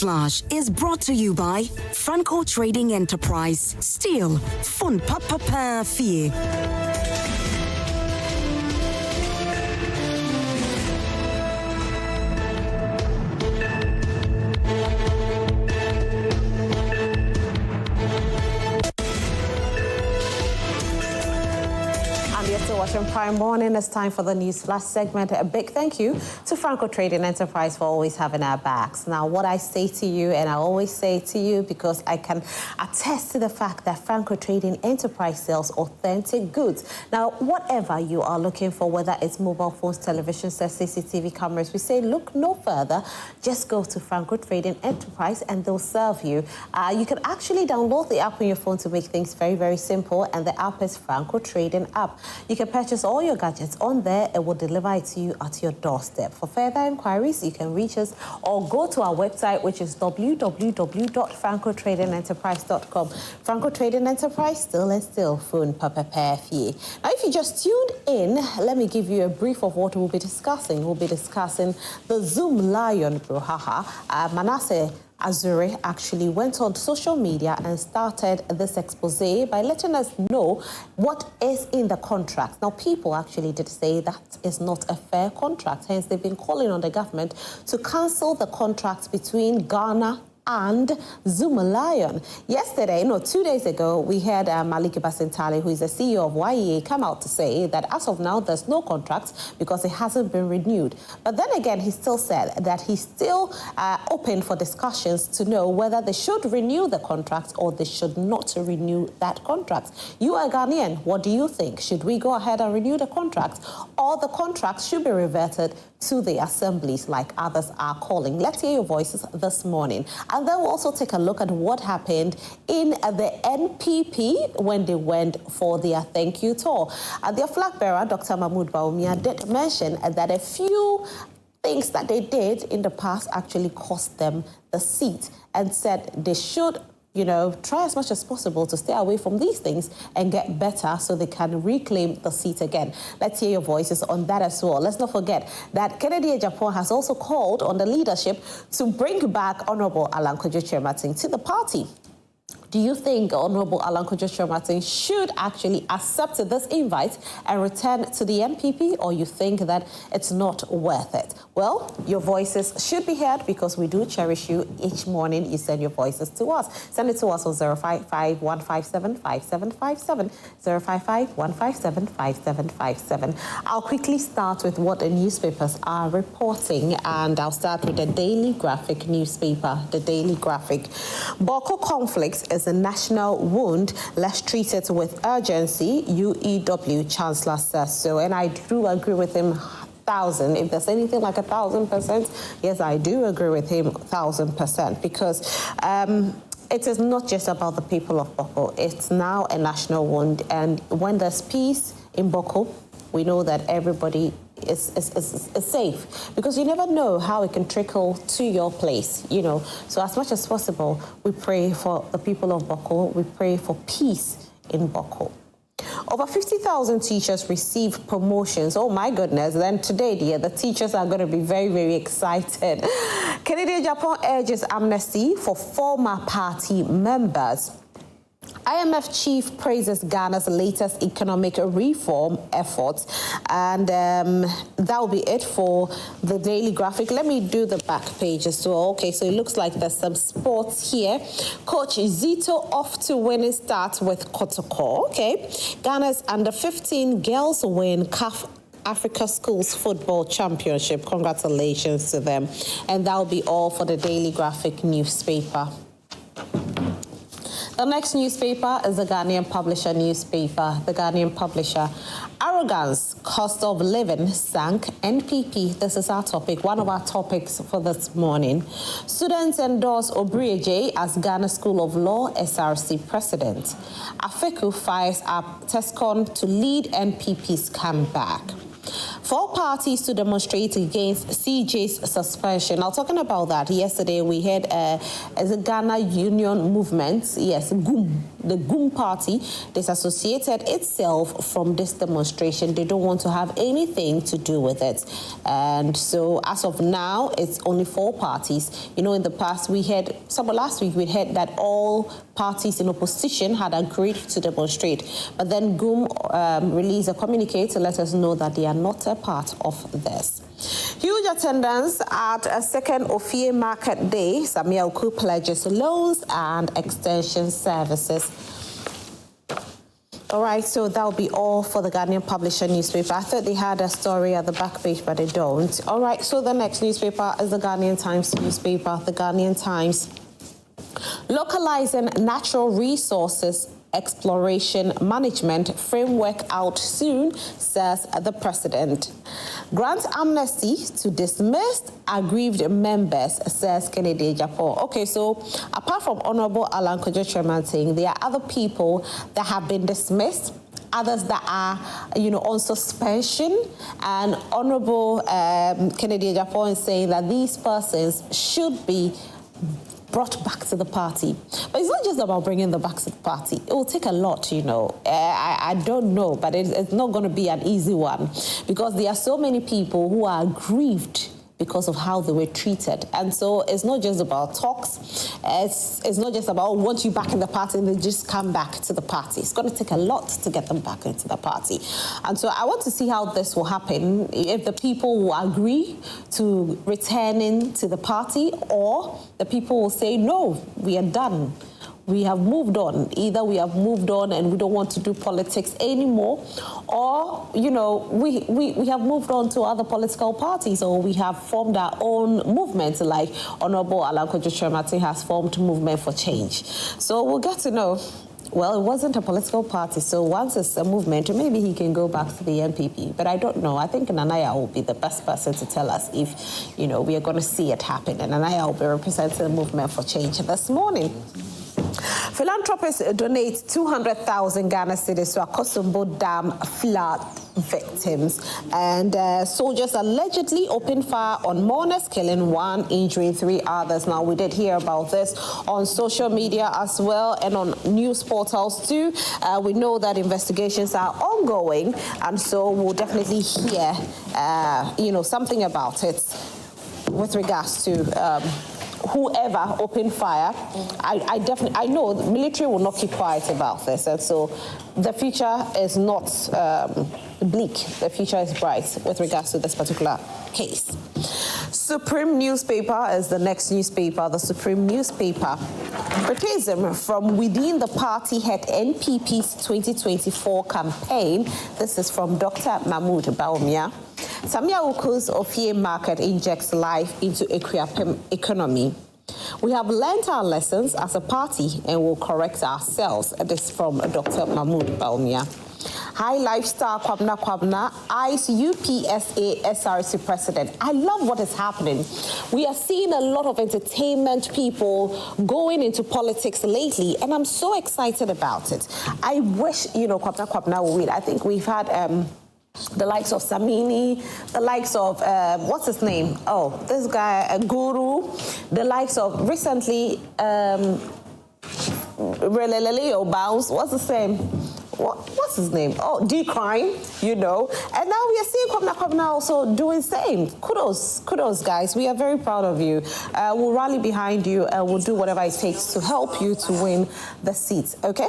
Flash is brought to you by Franco Trading Enterprise. Still, fun papa fee. Watching Prime Morning, it's time for the News Flash segment. A big thank you to Franco Trading Enterprise for always having our backs. Now, what I say to you, and I always say to you because I can attest to the fact that Franco Trading Enterprise sells authentic goods. Now, whatever you are looking for, whether it's mobile phones, television sets, CCTV cameras, we say look no further. Just go to Franco Trading Enterprise and they'll serve you. You can actually download the app on your phone to make things very, very simple, and the app is Franco Trading app. You can purchase all your gadgets on there. It will deliver it to you at your doorstep. For further inquiries, you can reach us or go to our website, which is www.francotradingenterprise.com. Franco Trading Enterprise, still and still, phone papa fee. Now, if you just tuned in, let me give you a brief of what we'll be discussing. We'll be discussing the Zoomlion brouhaha. Manasseh Azure actually went on social media and started this expose by letting us know what is in the contract. Now, people actually did say that is not a fair contract. Hence, they've been calling on the government to cancel the contract between Ghana and Zoomlion. Yesterday, 2 days ago, we had Maliki Basintali, who is the CEO of YEA, come out to say that as of now, there's no contract because it hasn't been renewed. But then again, he still said that he's still open for discussions to know whether they should renew the contract or they should not renew that contract. You are Ghanaian. What do you think? Should we go ahead and renew the contract, or the contract should be reverted to the assemblies like others are calling? Let's hear your voices this morning. And then we'll also take a look at what happened in the NPP when they went for their thank you tour. Their flag bearer, Dr. Mahmoud Bawumia, did mention that a few things that they did in the past actually cost them the seat, and said they should try as much as possible to stay away from these things and get better so they can reclaim the seat again. Let's hear your voices on that as well. Let's not forget that Kennedy Japan has also called on the leadership to bring back Honorable Alan Kojo-Kyerematen to the party. Do you think Honorable Alan Kojo-Kyerematen should actually accept this invite and return to the NPP, or you think that it's not worth it? Well, your voices should be heard because we do cherish you. Each morning you send your voices to us. Send it to us on 055-157-5757, 055-157-5757. I'll quickly start with what the newspapers are reporting, and I'll start with the Daily Graphic newspaper. The Daily Graphic. Boko conflicts is a national wound. Let's treat it with urgency, UEW Chancellor says so. And I do agree with him 1,000. If there's anything like 1,000%, yes, I do agree with him 1,000%, because it is not just about the people of Boko. It's now a national wound. And when there's peace in Boko, we know that everybody is safe, because you never know how it can trickle to your place, So as much as possible, we pray for the people of Boko. We pray for peace in Boko. Over 50,000 teachers receive promotions. Oh, my goodness. Then today, the teachers are going to be very, very excited. Kennedy Japan urges amnesty for former party members. IMF chief praises Ghana's latest economic reform efforts. And that will be it for the Daily Graphic. Let me do the back page as well. Okay, so it looks like there's some sports here. Coach Zito off to winning start with Kotoko. Okay, Ghana's under-15 girls win CAF Africa Schools Football Championship. Congratulations to them. And that will be all for the Daily Graphic newspaper. The next newspaper is the Ghanaian Publisher newspaper. The Ghanaian Publisher. Arrogance, cost of living sank NPP. This is our topic, one of our topics for this morning. Students endorse Obrieje as Ghana School of Law SRC president. Afeku fires up Tescon to lead NPP's comeback. 4 parties to demonstrate against CJ's suspension. Now, talking about that, yesterday we had as a Ghana Union Movement, yes, GUM, the GUM party disassociated itself from this demonstration. They don't want to have anything to do with it. And so as of now, it's only 4 parties. You know, in the past, last week we heard that all parties in opposition had agreed to demonstrate. But then GUM released a communique to let us know that they are not a part of this. Huge attendance at a second Ofie Market Day. Samia Oku pledges loans and extension services. All right, so that'll be all for the Ghanaian Publisher newspaper. I thought they had a story at the back page, but they don't. All right, so the next newspaper is the Ghanaian Times newspaper. The Ghanaian Times. Localizing natural resources exploration management framework out soon, says the president. Grant amnesty to dismissed aggrieved members, says Kennedy Japan. Okay, so apart from Honorable Alan Kojo saying, there are other people that have been dismissed, others that are, on suspension, and Honorable Kennedy Japan is saying that these persons should be brought back to the party. But it's not just about bringing them back to the party. It will take a lot, I don't know, but it's not going to be an easy one, because there are so many people who are aggrieved because of how they were treated. And so it's not just about talks. It's not just about, want you back in the party and they just come back to the party. It's going to take a lot to get them back into the party. And so I want to see how this will happen, if the people will agree to returning to the party, or the people will say, no, we are done. We have moved on. Either we have moved on and we don't want to do politics anymore, or, we have moved on to other political parties, or we have formed our own movement, like Honorable Alan Kojo has formed Movement for Change. So we'll get to know. Well, it wasn't a political party, so once it's a movement, maybe he can go back to the NPP. But I don't know. I think Nanaya will be the best person to tell us if, we are going to see it happen. And Nanaya will be representing the Movement for Change this morning. Philanthropists donate 200,000 Ghana cedis to Akosombo Dam flood victims. And soldiers allegedly opened fire on mourners, killing 1, injuring 3 others. Now, we did hear about this on social media as well and on news portals too. We know that investigations are ongoing, and so we'll definitely hear, something about it with regards to whoever opened fire. I know the military will not keep quiet about this, and so the future is not bleak. The future is bright with regards to this particular case. Supreme newspaper is the next newspaper. The Supreme newspaper. Criticism from within the party head NPP's 2024 campaign. This is from Dr. Mahmoud Bawumia. Samia Uku's Ofie Market injects life into economy. We have learnt our lessons as a party and will correct ourselves. This is from Dr. Mahmoud Bawumia. High Lifestyle Kwabna ICE UPSA SRC president. I love what is happening. We are seeing a lot of entertainment people going into politics lately, and I'm so excited about it. I wish, Kwabna will win. I think we've had the likes of Samini, the likes of, what's his name? Oh, this guy, Guru, the likes of recently, Releleo Bounce, what's the name? What's his name? Oh, D-Crime, And now we are seeing Kwabna also doing same. Kudos, guys. We are very proud of you. We'll rally behind you and we'll do whatever it takes to help you to win the seats, okay?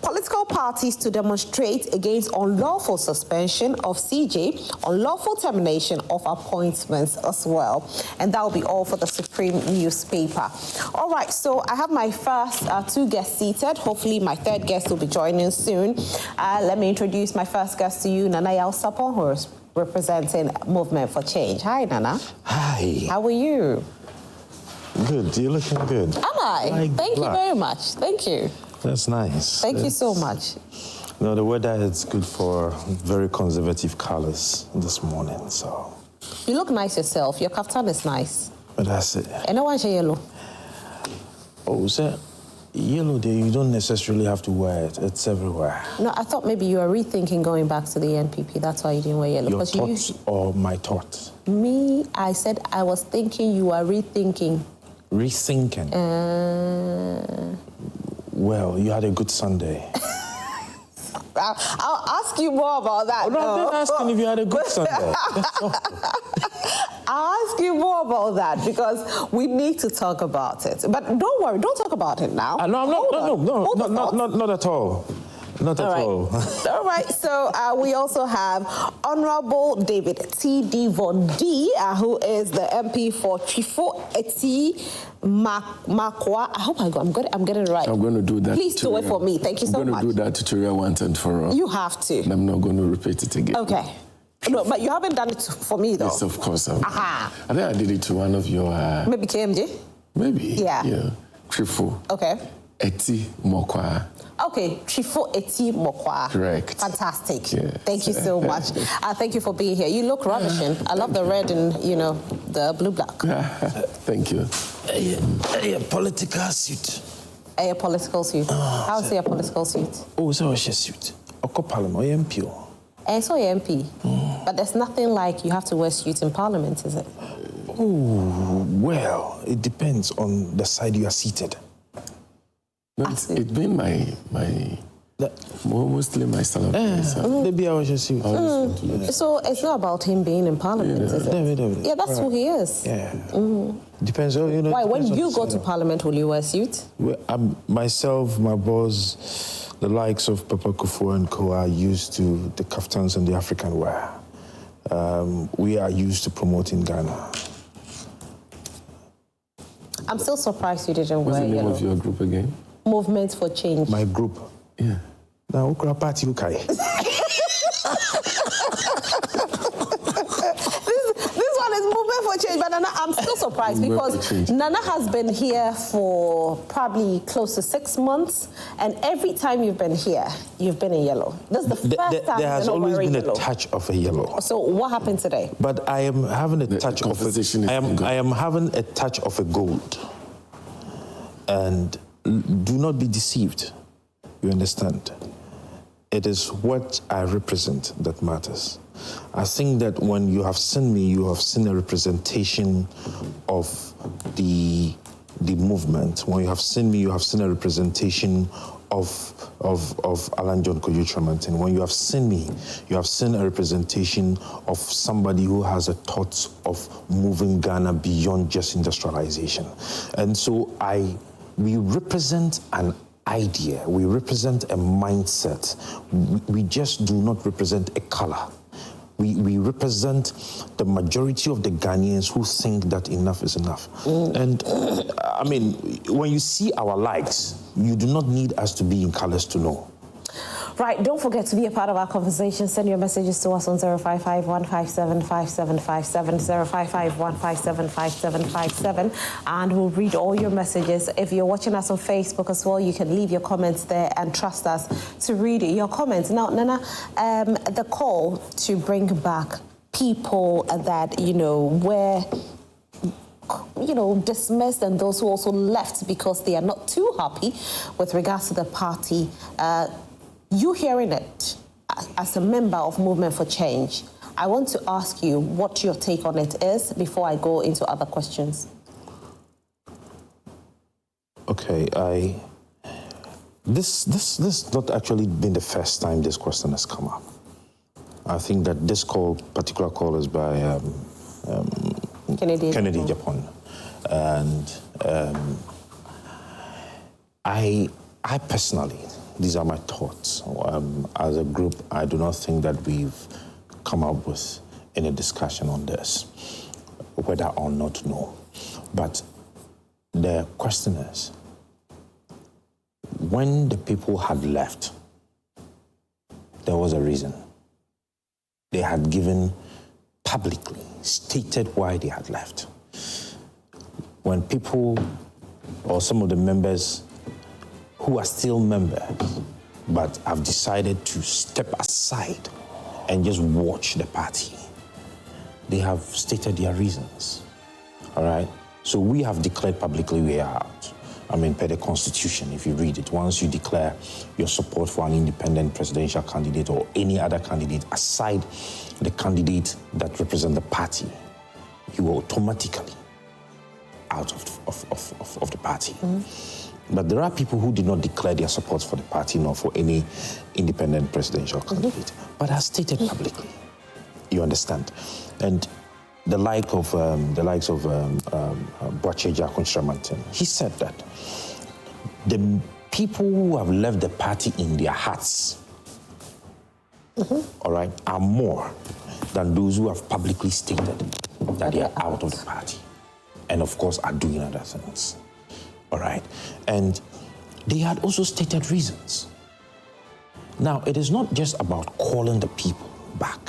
Political parties to demonstrate against unlawful suspension of CJ, unlawful termination of appointments as well. And that will be all for the Supreme newspaper. All right, so I have my first 2 guests seated. Hopefully my 3rd guest will be joining soon. Let me introduce my first guest to you, Nana Yaw Sarpong, who is representing Movement for Change. Hi, Nana. Hi. How are you? Good. You're looking good. Am I? Thank you very much. Thank you. That's nice. Thank you so much. No, the weather is good for very conservative colors this morning, so. You look nice yourself. Your kaftan is nice. But that's it. And no one yellow. Oh, sir. Yellow day, you don't necessarily have to wear it. It's everywhere. No, I thought maybe you were rethinking going back to the NPP. That's why you didn't wear yellow. Your thoughts or my thoughts? Me, I said I was thinking you were rethinking. Rethinking? Well, you had a good Sunday. I'll ask you more about that. Oh, no, I'm not asking if you had a good Sunday. I'll ask you more about that because we need to talk about it. But don't worry, don't talk about it now. No, not at all. Not at all. All right, so we also have Honorable David T.D. Von D, who is the MP for Trifo Eti Makwa. I hope I'm getting it right. I'm going to do that. Please do it for me. Thank you so much. I'm going to do that tutorial once and for all. You have to. And I'm not going to repeat it again. Okay. No, but you haven't done it for me, though. Yes, of course. I Aha. I think I did it to one of your... Maybe KMJ? Maybe. Yeah. Trifo. Okay. Eti Mokwa. Okay, Trifo Eti Mokwa. Correct. Fantastic. Yes. Thank you so much. Thank you for being here. You look ravishing. I love the red and, the blue-black. Thank you. A political suit. A political suit. How's your political suit? Oh, so a suit. Oko Parliament, or MP. So you're MP. But there's nothing like you have to wear suits in Parliament, is it? Oh, well, it depends on the side you are seated. No, it's been mostly my style. Maybe I was just suit. So it's not about him being in Parliament, is it? Yeah, that's who he is. Yeah. Depends on, Why, when you go to Parliament, will you wear a suit? Well, myself, my boss, the likes of Papa Kufuor and Co. are used to the kaftans and the African wear. We are used to promoting Ghana. I'm still surprised you didn't What's wear the name yellow. of your group again? Movement for Change. My group. Yeah. Now, Ukra Party Ukai. This one is Movement for Change, but Nana, I'm still surprised because Nana has been here for probably close to 6 months, and every time you've been here, you've been in yellow. This is the first time there has you're not always wearing been yellow. a touch of a yellow. So what happened today? But I am having a touch of a, I am having a touch of a gold. And do not be deceived. You understand? It is what I represent that matters. I think that when you have seen me, you have seen a representation of the movement. When you have seen me, you have seen a representation of Alan John Kojo Tremontin. When you have seen me, you have seen a representation of somebody who has a thought of moving Ghana beyond just industrialization. And so we represent an idea, we represent a mindset. We just do not represent a color. We represent the majority of the Ghanaians who think that enough is enough. And I mean, when you see our likes, you do not need us to be in colors to know. Right, don't forget to be a part of our conversation. Send your messages to us on 055-157-5757, 055-157-5757, and we'll read all your messages. If you're watching us on Facebook as well, you can leave your comments there and trust us to read your comments. Now, Nana, the call to bring back people that, were dismissed and those who also left because they are not too happy with regards to the party. You hearing it as a member of Movement for Change, I want to ask you what your take on it is before I go into other questions. Okay, this not actually been the first time this question has come up. I think that this particular call is by Kennedy Japan, and I personally, these are my thoughts. As a group, I do not think that we've come up with any discussion on this, whether or not no. But the question is, when the people had left, there was a reason. They had given publicly, stated why they had left. When people, or some of the members who are still members, but have decided to step aside and just watch the party, they have stated their reasons, all right? So we have declared publicly we are out. I mean, per the Constitution, if you read it, once you declare your support for an independent presidential candidate or any other candidate aside the candidate that represents the party, you are automatically out of the party. But there are people who did not declare their support for the party nor for any independent presidential candidate, but are stated publicly. You understand? And the likes of Boache Jakun, he said that the people who have left the party in their hearts, all right, are more than those who have publicly stated that they are out of the party, and of course are doing other things. All right, and they had also stated reasons. Now, it is not just about calling the people back,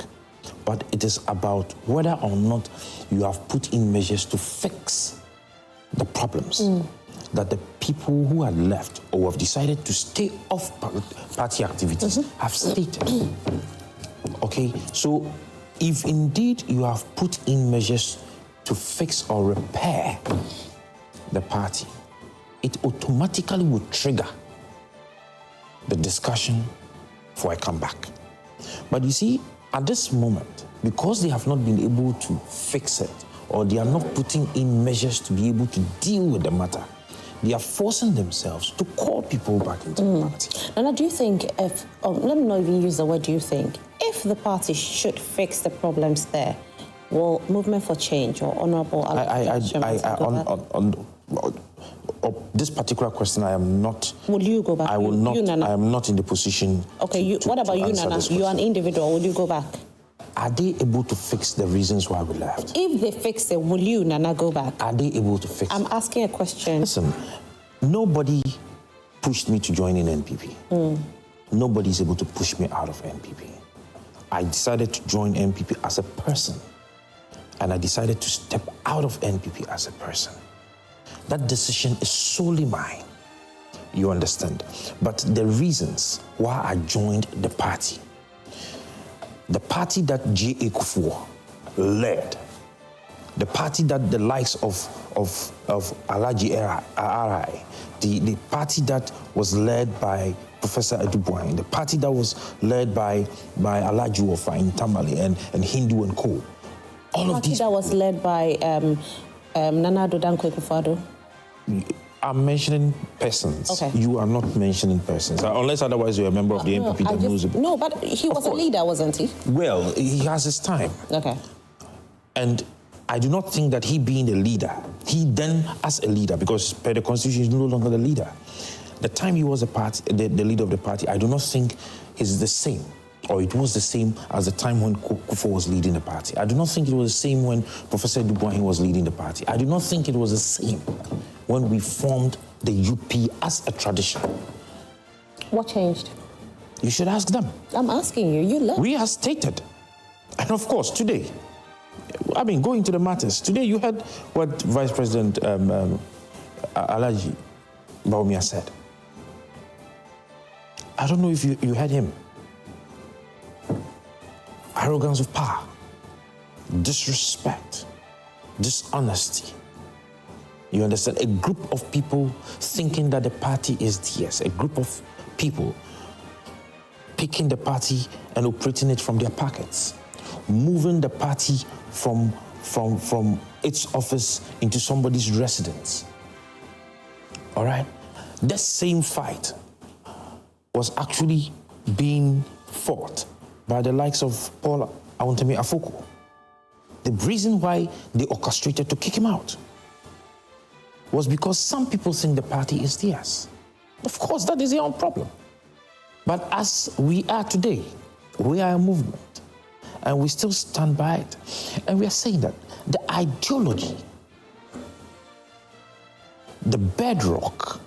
but it is about whether or not you have put in measures to fix the problems that the people who had left or have decided to stay off party activities have stated. Okay, so if indeed you have put in measures to fix or repair the party, it automatically would trigger the discussion for a comeback. But you see, at this moment, because they have not been able to fix it, or they are not putting in measures to be able to deal with the matter, they are forcing themselves to call people back into the party. Nana, do you think if, let me not even use the word do you think, if the party should fix the problems there, will Movement for Change or Honorable on this particular question, I am not. Will you go back? I will not. You, Nana? I am not in the position. Okay, what about you, Nana? You're an individual. Will you go back? Are they able to fix the reasons why we left? If they fix it, will you, Nana, go back? Are they able to fix it? I'm asking a question. Listen, nobody pushed me to join in NPP. Nobody is able to push me out of NPP. I decided to join NPP as a person, and I decided to step out of NPP as a person. That decision is solely mine. You understand? But the reasons why I joined the party that J.A. Kufuor led, the party that the likes of Alhaji Arai, the party that was led by Professor Edubuain, the party that was led by Alhaji Wofa in Tamale and Hindu and Co. All of these. That was led by Nana Addo Dankwa Akufo-Addo. I'm mentioning persons. Okay. You are not mentioning persons. Unless otherwise you're a member of the NPP that knows about. No, but he was a leader, wasn't he? Well, he has his time. Okay. And I do not think that he being a leader, he then as a leader, because per the Constitution he's no longer the leader. The time he was the leader of the party, I do not think is the same, or it was the same as the time when Kufuor was leading the party. I do not think it was the same when Professor Edubuain was leading the party. I do not think it was the same when we formed the UP as a tradition. What changed? You should ask them. I'm asking you. You left. We have stated. And of course, today, I mean, going to the matters, today you heard what Vice President Alhaji Bawumia said. I don't know if you heard him. Arrogance of power, disrespect, dishonesty. You understand? A group of people thinking that the party is theirs. A group of people picking the party and operating it from their pockets. Moving the party from its office into somebody's residence. All right? That same fight was actually being fought by the likes of Paul Awuntemi Afoko. The reason why they orchestrated to kick him out was because some people think the party is theirs. Of course, that is their own problem. But as we are today, we are a movement, and we still stand by it. And we are saying that the ideology, the bedrock,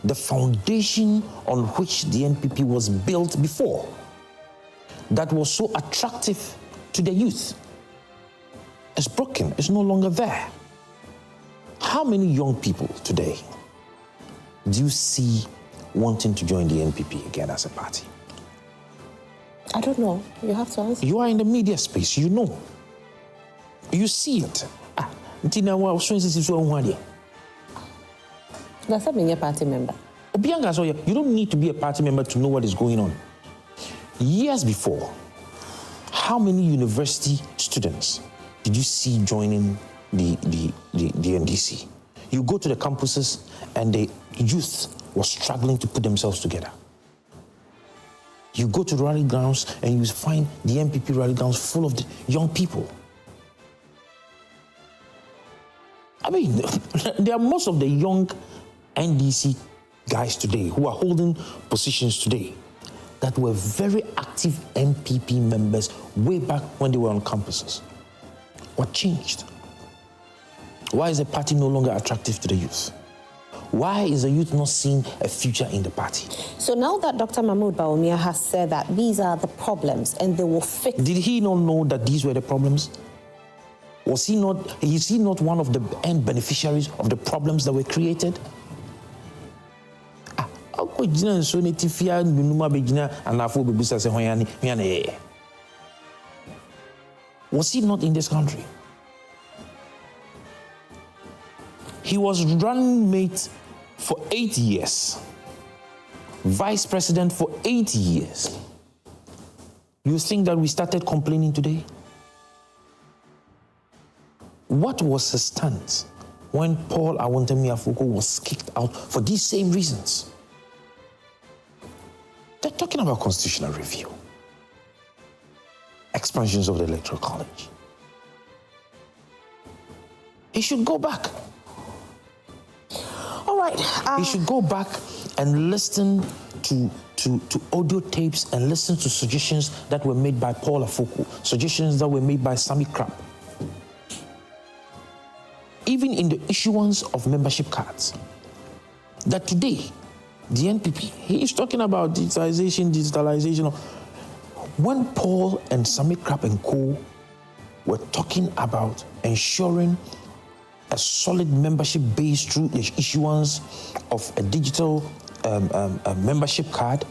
the foundation on which the NPP was built before, that was so attractive to the youth, is broken, is no longer there. How many young people today do you see wanting to join the NPP again as a party? I don't know. You have to answer. You are in the media space, you know. You see it. That's a being a party member. Obianga, so you don't need to be a party member to know what is going on. Years before, how many university students did you see joining the NDC? You go to the campuses and the youth was struggling to put themselves together. You go to rally grounds and you find the MPP rally grounds full of the young people. I mean, there are most of the young NDC guys today who are holding positions today that were very active MPP members way back when they were on campuses. What changed? Why is the party no longer attractive to the youth? Why is the youth not seeing a future in the party? So now that Dr. Mahmoud Bawumia has said that these are the problems and they will fix... Did he not know that these were the problems? Is he not one of the end beneficiaries of the problems that were created? Was he not in this country? He was running mate for 8 years, vice president for 8 years. You think that we started complaining today? What was his stance when Paul Awontemi Afuku was kicked out for these same reasons? They're talking about constitutional review, expansions of the Electoral College. He should go back. All right. He should go back and listen to audio tapes and listen to suggestions that were made by Paul Afuku, suggestions that were made by Sammy Crab. Even in the issuance of membership cards, that today, the NPP, he is talking about digitalization. When Paul and Sammy Crab and co were talking about ensuring a solid membership base through the issuance of a digital membership card,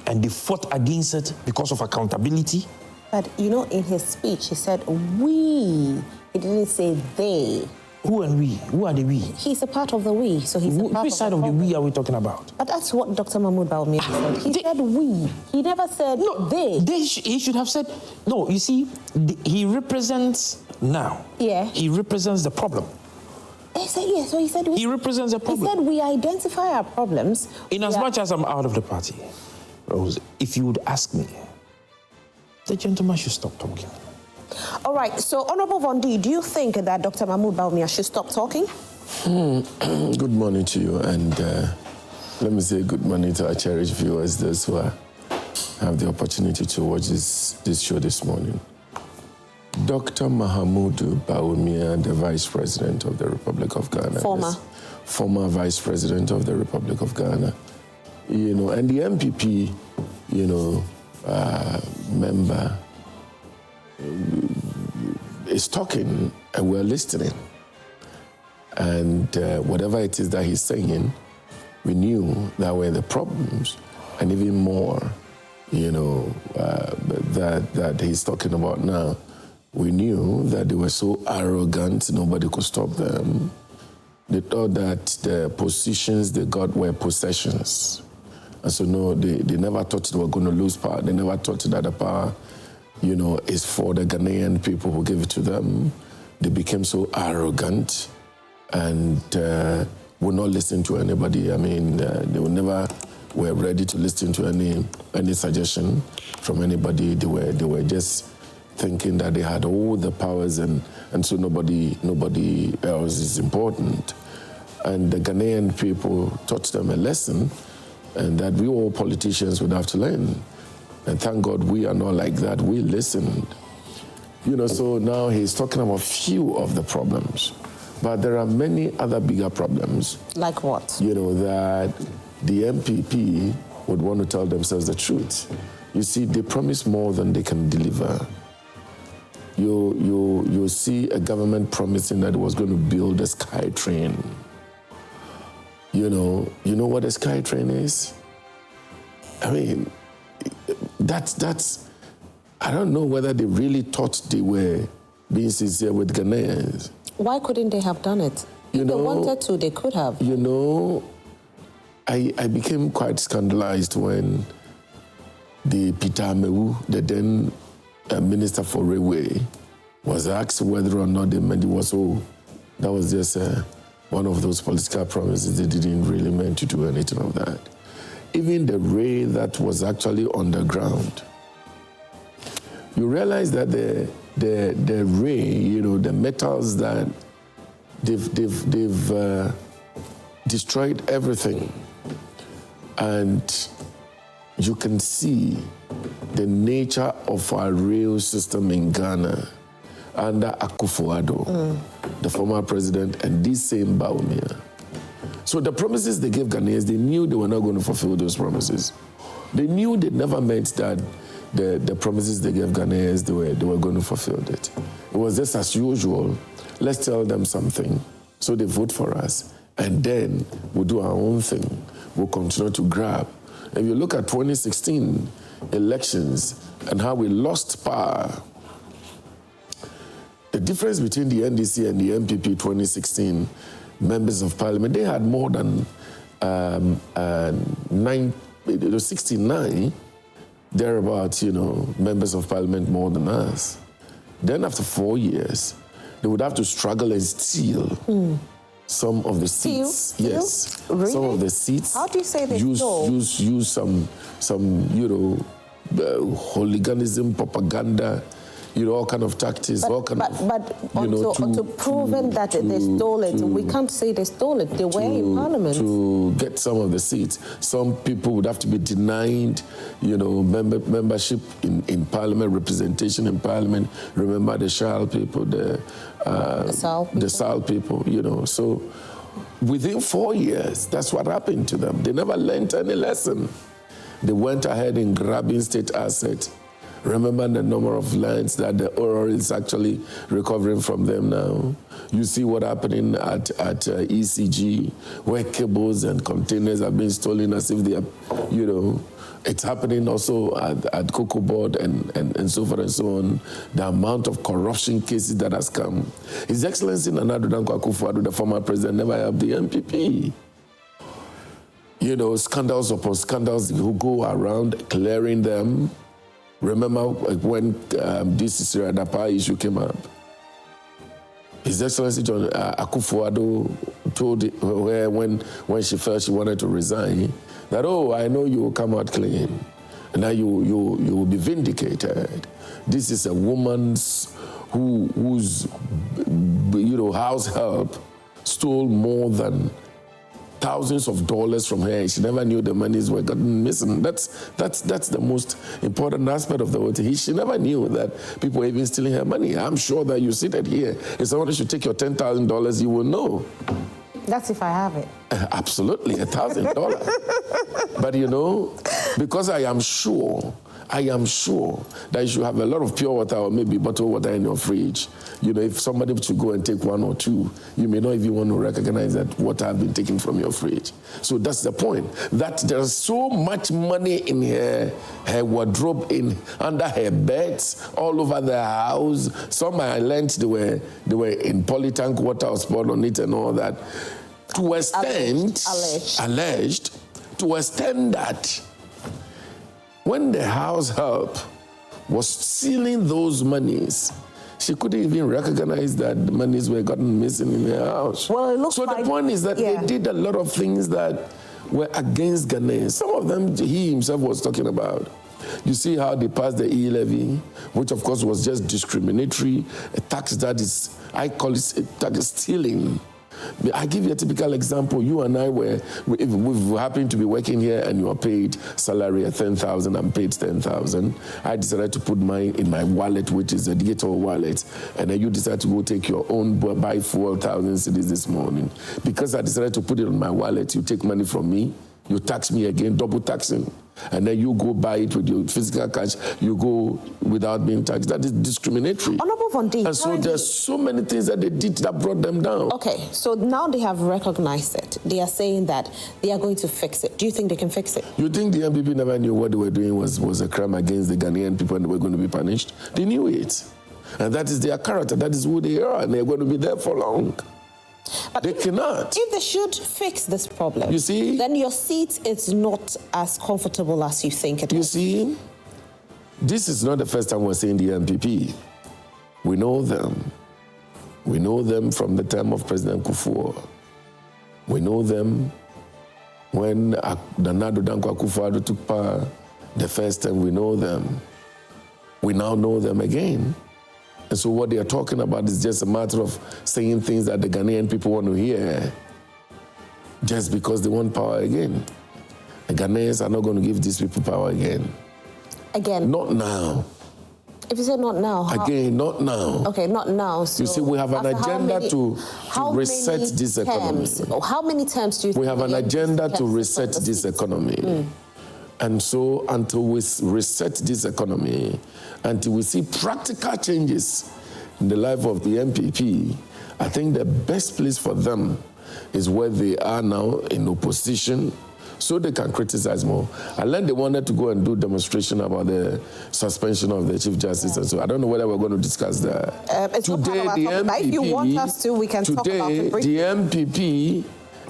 and they fought against it because of accountability. But, you know, in his speech, he said, we. He didn't say they. Who and we? Who are the we? He's a part of the we, so he's a part Which side of the we are we talking about? But that's what Dr. Mahmoud Bawumia said. He said we. He never said they. He should have said, no, you see, he represents now. Yeah. He represents the problem. He said, yeah, so he said we. He represents the problem. He said we identify our problems. In as much as I'm out of the party, Rose, if you would ask me, the gentleman should stop talking. All right, so Honorable Vondi, do you think that Dr. Mahmoud Bawumia should stop talking? Good morning to you, and let me say good morning to our cherished viewers, those who have the opportunity to watch this show this morning. Dr. Mahmoud Bawumia, the Vice President of the Republic of Ghana. Former Vice President of the Republic of Ghana. You know, and the MPP, you know, member is talking and we're listening. And whatever it is that he's saying, we knew that were the problems, and even more, you know, that he's talking about now. We knew that they were so arrogant, nobody could stop them. They thought that the positions they got were possessions. And so, no, they never thought they were going to lose power. They never thought that the power, you know, is for the Ghanaian people who give it to them. They became so arrogant and would not listen to anybody. I mean, they were ready to listen to any suggestion from anybody. They were just thinking that they had all the powers and so nobody else is important. And the Ghanaian people taught them a lesson, and that we all politicians would have to learn. And thank God we are not like that. We listened. You know, so now he's talking about few of the problems. But there are many other bigger problems. Like what? You know, that the MPP would want to tell themselves the truth. You see, they promise more than they can deliver. You see a government promising that it was going to build a sky train. You know what a sky train is? I mean, that's I don't know whether they really thought they were being sincere with Ghanaians. Why couldn't they have done it? If they wanted to, they could have. You know, I became quite scandalized when the Peter Amewu, the then Minister for Railway, was asked whether or not the money was that was just one of those political promises. They didn't really mean to do anything of that. Even the rail that was actually underground, you realize that the rail, the metals that they've destroyed everything, and you can see the nature of our rail system in Ghana under Akufo-Addo, the former president, and this same Bawumia. So the promises they gave Ghanaians, they knew they were not going to fulfill those promises. They knew they never meant that the promises they gave Ghanaians, they were going to fulfill it. It was just as usual. Let's tell them something, so they vote for us, and then we'll do our own thing. We'll continue to grab. If you look at 2016 elections and how we lost power, the difference between the NDC and the MPP 2016 members of parliament, they had more than 69, thereabouts, members of parliament more than us. Then after 4 years, they would have to struggle and steal some of the seats. Steal? Yes. Really? Some of the seats. How do you say they stole? Use some hooliganism, propaganda, all kind of tactics, But to proven that they stole it, we can't say they stole it. They were in parliament. To get some of the seats, some people would have to be denied, membership in parliament, representation in parliament. Remember the Shal people, the Sal people, So within 4 years, that's what happened to them. They never learned any lesson. They went ahead in grabbing state assets. Remember the number of lands that the Oro is actually recovering from them now. You see what happening at ECG, where cables and containers are being stolen as if they are, it's happening also at Cocoa Board and so forth and so on. The amount of corruption cases that has come. His Excellency Nana Addo Dankwa Akufo-Addo, the former president, never helped the MPP. Scandals upon scandals who go around clearing them. Remember when this Adapa issue came up? His Excellency John Akufo-Addo told her when she felt she wanted to resign that, I know you will come out clean. And now you will be vindicated. This is a woman whose house help stole more than thousands of dollars from her. She never knew the monies were gotten missing. That's the most important aspect of the whole thing. She never knew that people were even stealing her money. I'm sure that you sit here. If somebody should take your $10,000, you will know. That's if I have it. Absolutely, $1,000. But because I am sure that you should have a lot of pure water or maybe bottled water in your fridge. If somebody should go and take one or two, you may not even want to recognize that water has been taken from your fridge. So that's the point, that there's so much money in her wardrobe, under her beds, all over the house. Some I learned they were in polytank water or spot on it and all that. To extent, alleged, to extent that when the house help was stealing those monies, she couldn't even recognize that the monies were gotten missing in her house. Well, it looks so the point is that they did a lot of things that were against Ghanaians. Some of them he himself was talking about. You see how they passed the E-levy, which of course was just discriminatory, a tax that is, I call it a tax stealing. I give you a typical example. You and I we've happened to be working here and you are paid salary at 10,000, I'm paid 10,000. I decided to put mine in my wallet, which is a digital wallet, and then you decide to go take your own, buy 4,000 cedis this morning. Because I decided to put it on my wallet, you take money from me, you tax me again, double taxing. And then you go buy it with your physical cash, you go without being taxed. That is discriminatory. Honorable Vondi. And so there's so many things that they did that brought them down. Okay, so now they have recognized it. They are saying that they are going to fix it. Do you think they can fix it? You think the MPP never knew what they were doing was a crime against the Ghanaian people and they were going to be punished? They knew it. And that is their character. That is who they are. And they're going to be there for long. But They cannot. If they should fix this problem, You see? then your seat is not as comfortable as you think it is. You see, this is not the first time we're seeing the MPP. We know them. We know them from the time of President Kufuor. We know them when Nana Dankwa Akufo-Addo took power the first time. We know them. We now know them again. And so what they are talking about is just a matter of saying things that the Ghanaian people want to hear just because they want power again. The Ghanaians are not going to give these people power again. Again? Not now. If you say not now, how? Again, not now. Okay, not now. So you see, we have an agenda to reset this economy. How many terms do you think we have an agenda to reset this economy? And so until we reset this economy, until we see practical changes in the life of the MPP, I think the best place for them is where they are now in opposition, so they can criticize more. And then they wanted to go and do demonstration about the suspension of the Chief Justice. And so I don't know whether we're going to discuss that. Today, the MPP, if you want us to, we can talk about it briefly. The MPP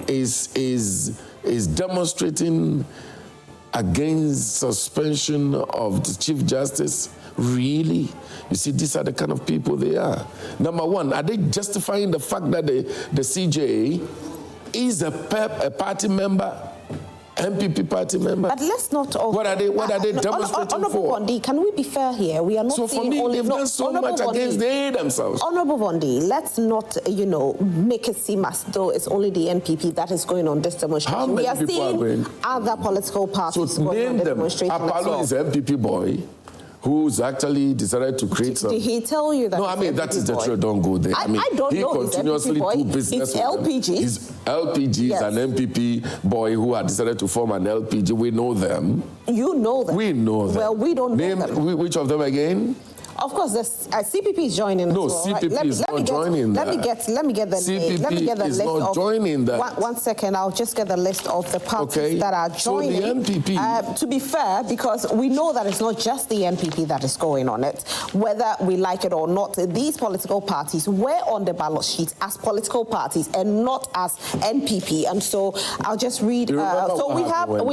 is demonstrating against suspension of the Chief Justice. Really? You see, these are the kind of people they are. Number one, are they justifying the fact that the CJ is a party member? MPP party member. But let's not. What are they demonstrating Honorable for? Bondi, can we be fair here? We are not. So for me, they've done so much against they themselves. Honorable Bondi, let's not, make it seem as though it's only the MPP that is going on this demonstration. How many people are going? Other political parties so going on the them. demonstration. Apollo is an MPP boy who's actually decided to create some... Did he tell you that? No, I mean, that is the truth. Don't go there. I don't know. He continuously do business with LPG. His LPG is an MPP boy who had decided to form an LPG. We know them. You know them. We know them. Well, we don't know them. Which of them again? Of course, CPP is joining. No, as well, CPP right? is not joining that. Let me get the CPP let me get the is list not of, joining that. One second, I'll just get the list of the parties that are joining. So the MPP. To be fair, because we know that it's not just the MPP that is going on it, whether we like it or not. These political parties were on the ballot sheet as political parties and not as NPP. And so I'll just read. So we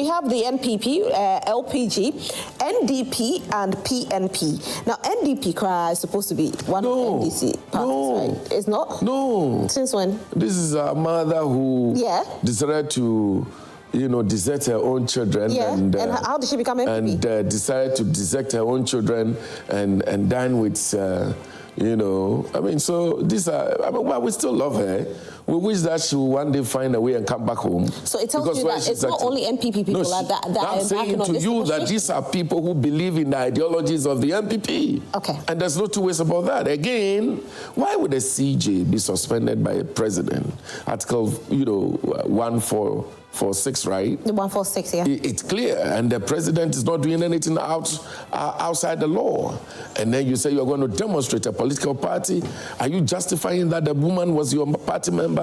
have the NPP, LPG, NDP, and PNP. Now NDP is supposed to be one of the NDC parties, right? It's not? No. Since when? This is a mother who decided to, desert her own children. Yeah. And how did she become MPP? And decided to desert her own children and dine with, so these are, well, we still love her. We wish that she will one day find a way and come back home. So it tells you that it's not only MPP people that I'm saying to you that these are people who believe in the ideologies of the MPP. Okay. And there's no two ways about that. Again, why would a CJ be suspended by a president? Article, 146, right? The 146, yeah. It's clear, and the president is not doing anything outside the law. And then you say you're going to demonstrate a political party. Are you justifying that the woman was your party member?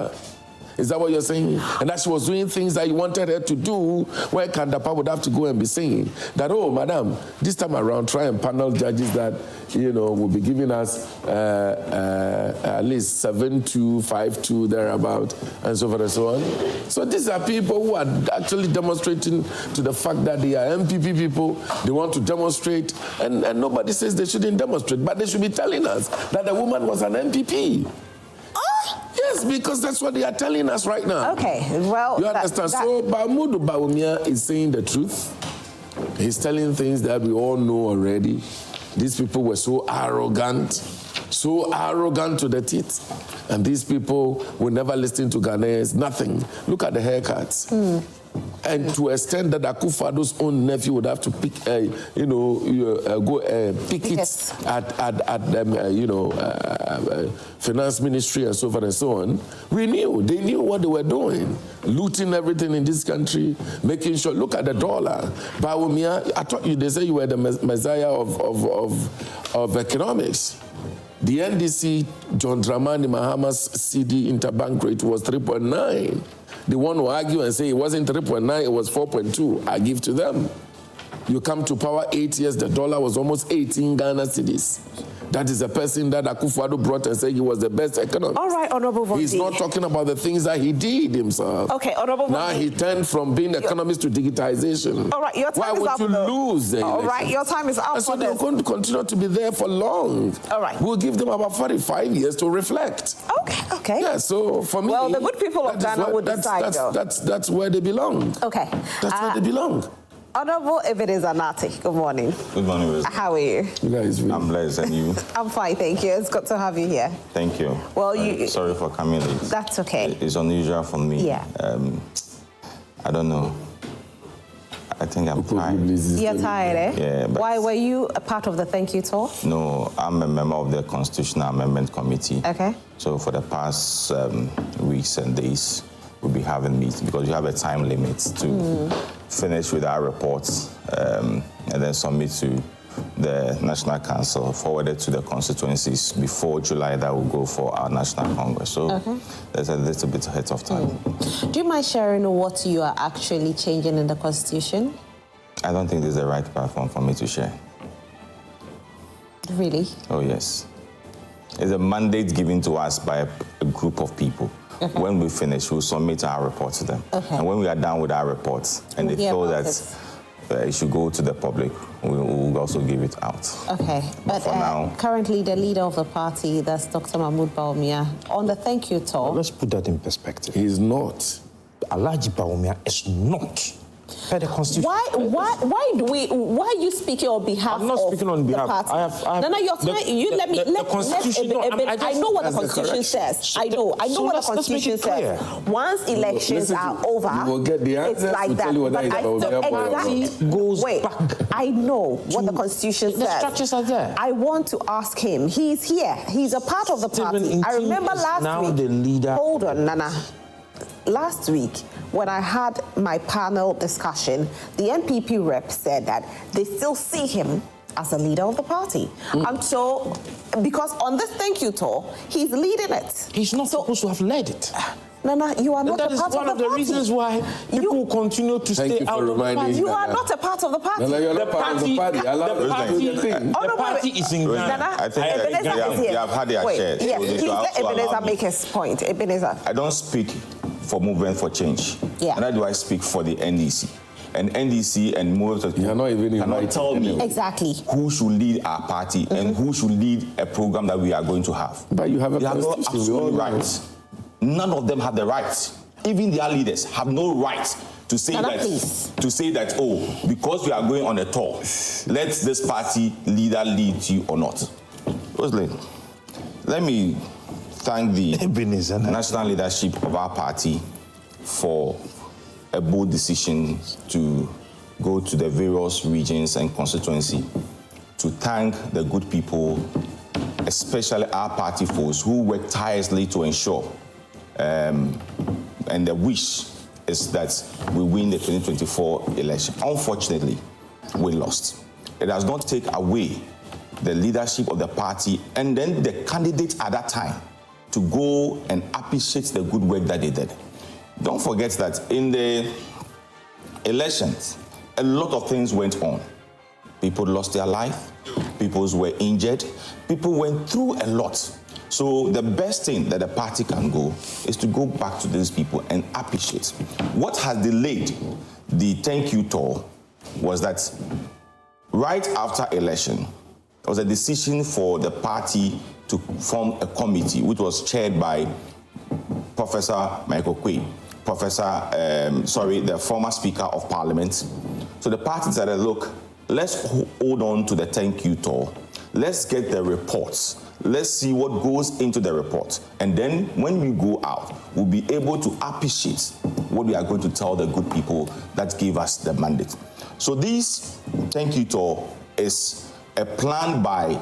Is that what you're saying? And that she was doing things that you wanted her to do, where Kandapa would have to go and be saying that, oh, madam, this time around, try and panel judges that, will be giving us at least 7-2, 5-2, thereabout, and so forth and so on. So these are people who are actually demonstrating to the fact that they are MPP people. They want to demonstrate, and nobody says they shouldn't demonstrate, but they should be telling us that the woman was an MPP. Yes, because that's what they are telling us right now. Okay, well... You understand? So Bawumia is saying the truth. He's telling things that we all know already. These people were so arrogant to the teeth. And these people will never listen to Ghanaians, nothing. Look at the haircuts. And to extent that Akufo-Addo's own nephew would have to pick, pickets at finance ministry and so forth and so on. They knew what they were doing, looting everything in this country, making sure. Look at the dollar. Bawumia, I thought they say you were the messiah of economics. The NDC, John Dramani Mahama's CD interbank rate was 3.9. They want to argue and say it wasn't 3.9, it was 4.2. I give to them. You come to power 8 years, the dollar was almost 18 Ghana cedis. That is a person that Akufo-Addo brought and said he was the best economist. All right, Honorable Vondi. He's not talking about the things that he did himself. Okay, Honorable Vondi. Now he turned from being economist to digitization. All right, your time is up. Why would you lose the All election? right, your time is up. And so they're going to continue to be there for long. All right. We'll give them about 45 years to reflect. Okay. Yeah, so for me... Well, the good people of Ghana will decide, though. That's where they belong. Okay. That's where they belong. Honorable Ebenezer Nati, good morning. Good morning, Ms. How are you? I'm blessed, and you? I'm fine, thank you. It's good to have you here. Thank you. Well, sorry for coming late. That's okay. It's unusual for me. Yeah. I don't know. I think I'm tired. You're tired, eh? Yeah. But why, were you a part of the thank you tour? No, I'm a member of the Constitutional Amendment Committee. Okay. So for the past weeks and days, we'll be having meetings because you have a time limit to finish with our reports and then submit to the National Council, forwarded to the constituencies before July. That will go for our National Congress. So there's a little bit ahead of time. Do you mind sharing what you are actually changing in the Constitution? I don't think this is the right platform for me to share. Really? Oh, yes. It's a mandate given to us by a group of people. When we finish, we'll submit our report to them. And when we are done with our reports and they feel that it should go to the public, we'll also give it out. Okay. But for now, currently, the leader of the party, that's Dr. Mahmoud Bawumia, on the thank you tour. Let's put that in perspective. He's not. Alhaji Bawumia is not. Per the Constitution. Why are you speaking on behalf I'm not of speaking on behalf. the party? No, you're the Constitution. I know what the Constitution says. I know what the Constitution says. Once elections are over, you will get the answer. it's like that. But I know what the Constitution says. The structures are there. I want to ask him. He's here. He's a part of the party. I remember last week. The leader. Hold on, Nana. Last week, when I had my panel discussion, the NPP rep said that they still see him as a leader of the party. And so, because on this thank you tour, he's leading it. He's not supposed to have led it. Nana, you are not a part of the party. That is one of the reasons why people continue to stay out of the party. You are not a part of the party. Nana, you're not part of the party. The party is in Ghana. Nana, I think they have had their share. Yes, please let Ebenezer make his point. Ebenezer. I don't speak for Movement for Change. Yeah. And do I speak for the NDC. And NDC and Movement for Change cannot tell me exactly who should lead our party and who should lead a program that we are going to have. But you have a constitution. Absolutely right. None of them have the right. Even their leaders have no right to say that, oh, because we are going on a tour, let this party leader lead you or not. Rosalie, let me thank the national leadership of our party for a bold decision to go to the various regions and constituency to thank the good people, especially our party folks who work tirelessly to ensure and the wish is that we win the 2024 election. Unfortunately, we lost. It does not take away the leadership of the party and then the candidates at that time to go and appreciate the good work that they did. Don't forget that in the elections, a lot of things went on. People lost their life, people were injured, people went through a lot. So the best thing that the party can go is to go back to these people and appreciate. What has delayed the thank you tour was that right after election, there was a decision for the party to form a committee, which was chaired by Professor Michael Quay, the former Speaker of Parliament. So the party said, look, let's hold on to the thank you tour. Let's get the reports. Let's see what goes into the report. And then when we go out, we'll be able to appreciate what we are going to tell the good people that gave us the mandate. So this thank you tour is a plan by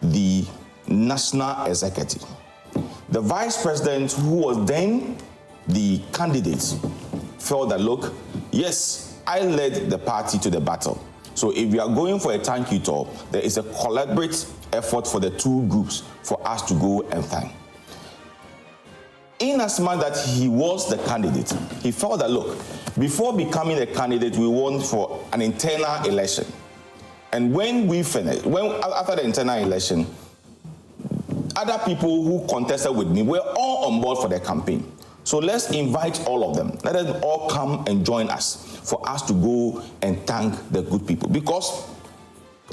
the National Executive. The Vice President, who was then the candidate, felt that, look, yes, I led the party to the battle. So if we are going for a thank you tour, there is a collaborative effort for the two groups for us to go and thank. in as much that he was the candidate, he felt that, look, before becoming a candidate, we want for an internal election. And when we finished, after the internal election, other people who contested with me were all on board for the campaign. So let's invite all of them. Let them all come and join us for us to go and thank the good people. Because,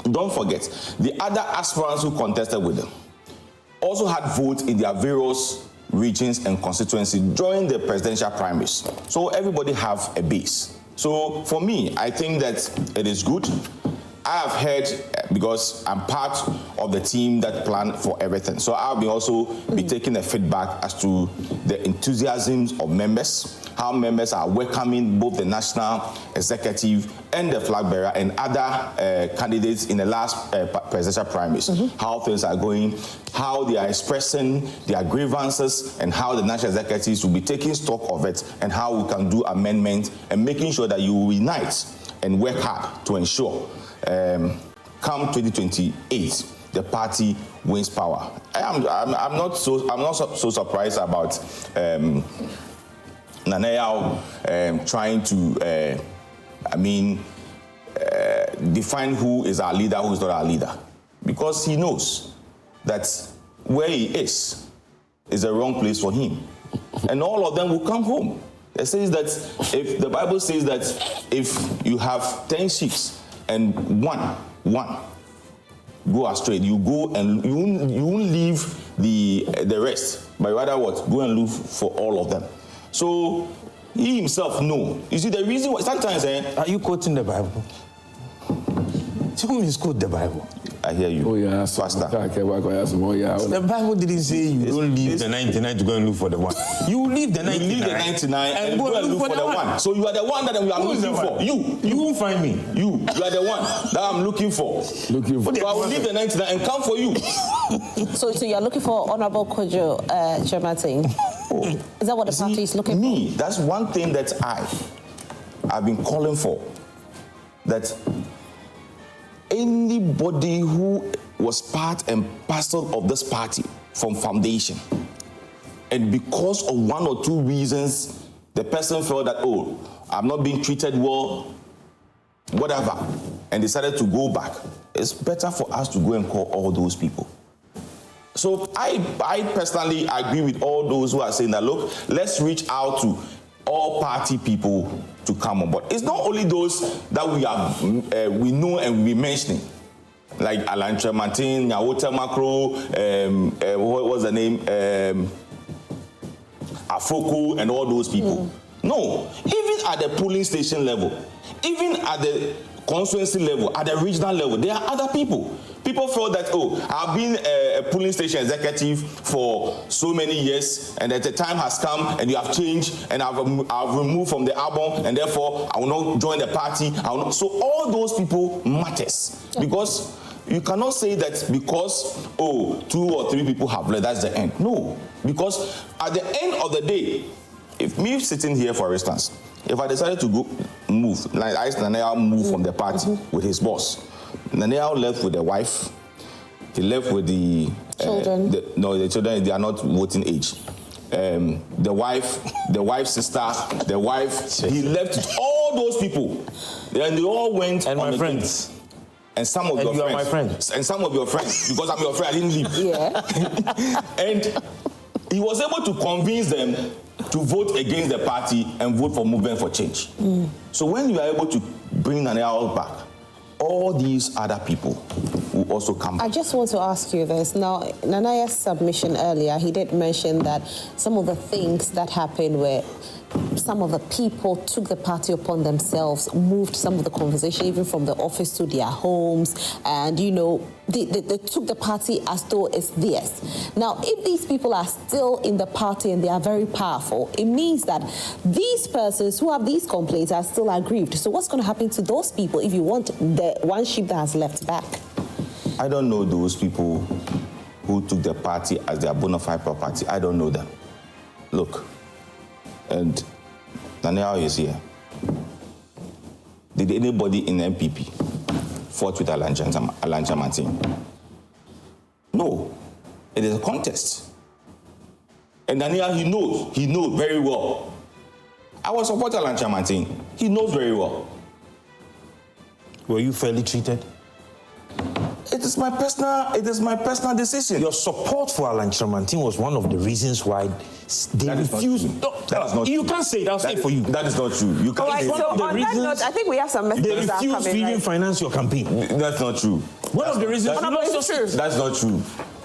don't forget, the other aspirants who contested with them also had votes in their various regions and constituencies during the presidential primaries. So everybody have a base. So for me, I think that it is good. I have heard, because I'm part of the team that planned for everything. So I'll also be taking the feedback as to the enthusiasms of members, how members are welcoming both the national executive and the flag bearer and other candidates in the last presidential primaries, how things are going, how they are expressing their grievances, and how the national executives will be taking stock of it, and how we can do amendments and making sure that you will unite and work hard to ensure come 2028, the party wins power. I'm not so surprised about Nana Yaw trying to define who is our leader, who is not our leader, because he knows that where he is the wrong place for him, and all of them will come home. It says that if the Bible says that if you have 10 sheep and one go astray, you go and you won't leave the rest, but rather what? Go and look for all of them. So he himself know. You see, the reason why sometimes are you quoting the Bible? Tell me, quote the Bible. I hear you. Oh yeah, Pastor. The Bible didn't say you don't leave the 99 to go and look for the one. You leave the 99. You leave the 99 and go and look for the one. So you are the one that I'm looking for. You won't find me. You are the one that I'm looking for. So I will leave the 99 and come for you. So you are looking for Honorable Kojo Chemating. Is that what the party is looking for? Me, that's one thing that I've been calling for. That anybody who was part and parcel of this party from foundation, and because of one or two reasons, the person felt that, oh, I'm not being treated well, whatever, and decided to go back, it's better for us to go and call all those people. So I personally agree with all those who are saying that, look, let's reach out to all party people to come on board. It's not only those that we know and we mentioning, like Alan Tremantin, Nyawota Macro, what was the name, Afoko, and all those people. No, even at the polling station level, even at the constituency level, at the regional level, there are other people. People feel that, oh, I've been a polling station executive for so many years, and that the time has come, and you have changed, and I've removed from the album, and therefore I will not join the party. So all those people matters, because you cannot say that because, oh, 2 or 3 people have left, that's the end. No, because at the end of the day, if me sitting here, for instance, if I decided to go move, like I Nana Yaw move from the party with his boss, Nana Yaw left with the wife, he left with the children. The children, they are not voting age. The wife's sister, the wife, he left all those people. And they all went and on my friends. And some of your you friends. Are my friends. And some of your friends, because I'm your friend, I didn't leave. Yeah. And he was able to convince them to vote against the party and vote for Movement for Change. So when you are able to bring Nana Yaw back, all these other people will also come back. I just want to ask you this. Now, Nana Yaw's submission earlier, he did mention that some of the things that happened were some of the people took the party upon themselves, moved some of the conversation even from the office to their homes, and, you know, they took the party as though it's theirs. Now, if these people are still in the party and they are very powerful, it means that these persons who have these complaints are still aggrieved. So what's going to happen to those people if you want the one sheep that has left back? I don't know those people who took the party as their bona fide property. I don't know them. Look, and Nana Yaw is here. Did anybody in MPP fought with Alan Chamantin? No. It is a contest. And Daniel, he knows very well. I was supporting Alan Chamantin. He knows very well. Were you fairly treated? It is my personal decision. Your support for Alan Chamantin was one of the reasons why they refused. That is not true. You can't say it. I'll say it for you. That is not true. You can't All right, say so it. on that note, I think we have some messages They that are refused to coming. even finance your campaign. That's not true. One of the reasons you lost your seat. That's not true.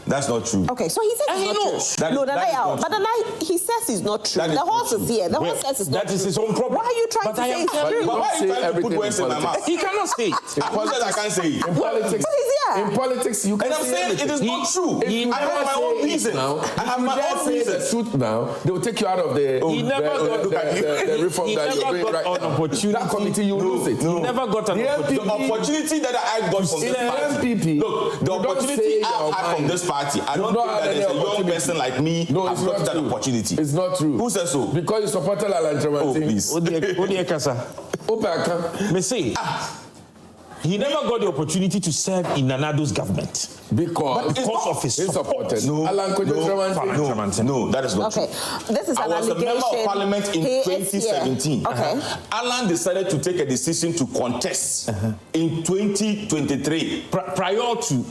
That's not true. Okay, so he says And it's he not knows. true. That No, is not but he says it's not true. That is The not horse is true. here. The horse says it's not That true. is his own problem. Why are you trying But to I say am it's telling true? you, But why are you trying to put words in my mouth? He cannot say it. Who said I can't say it? In politics, But he's here. in politics, you can And I'm say saying anything. it is not true. If you I have dare my say own it reasons. now, I have my own say the reasons. truth now, they will take you out of the He never got the reform he that never you're doing got right an now. opportunity. That committee, you lose it. He never got an The opportunity. The opportunity that I got from this the party. MPP, Look, the you don't opportunity say I your had from mind. this party, I You've don't not think that had there's a any young opportunity. person like me No, has it's got not that true. opportunity. It's not true. Who says so? Because you supported Alan Oh, Chamantin. please. Odi Ekasa. Opa, Me say, he never got the opportunity to serve in Nanado's government. Because of his support. No, Alan Chamantin. no, that is not Okay, true. this is I an was a allegation. member of parliament in He is here. 2017. Okay. Alan decided to take a decision to contest in 2023. Prior to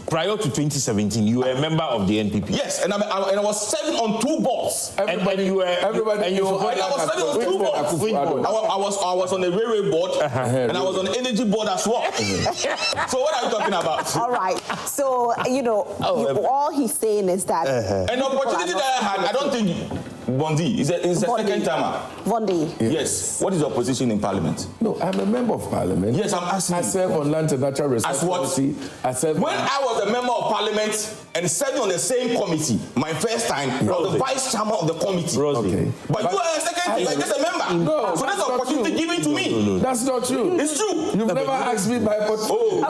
2017, you were a member of the NPP. Yes, and I was serving on 2 boards. And you were everybody- and you And I was serving on 2 boards. I was on the railway board and I was on the energy board as well. So what are you talking about? All right. So, all he's saying is that. An opportunity that I had, I don't think Bondi is a second timer. Bondi. Yes. What is your position in parliament? No, I'm a member of parliament. Yes, I'm asking I you. serve on land and natural resources. As what? Policy. I serve When I was a member of parliament and serving on the same committee, my first time, I was the vice chairman of the committee. Okay. But you are a second thing, you're just a member. No, so that's that's an not opportunity true. given to me. That's not true. It's true. You've never asked me my position.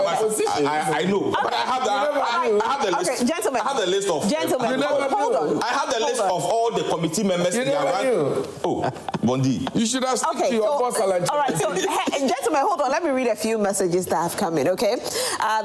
I know. But I have the list. Okay, gentlemen. I have the list of. Gentlemen, You never hold on. I have the list of all the committee members. You in the never Iran. knew. Oh, Bondi. You should have stuck Okay, to your so, boss, Alan. all right, so gentlemen, hold on. Let me read a few messages that have come in, okay?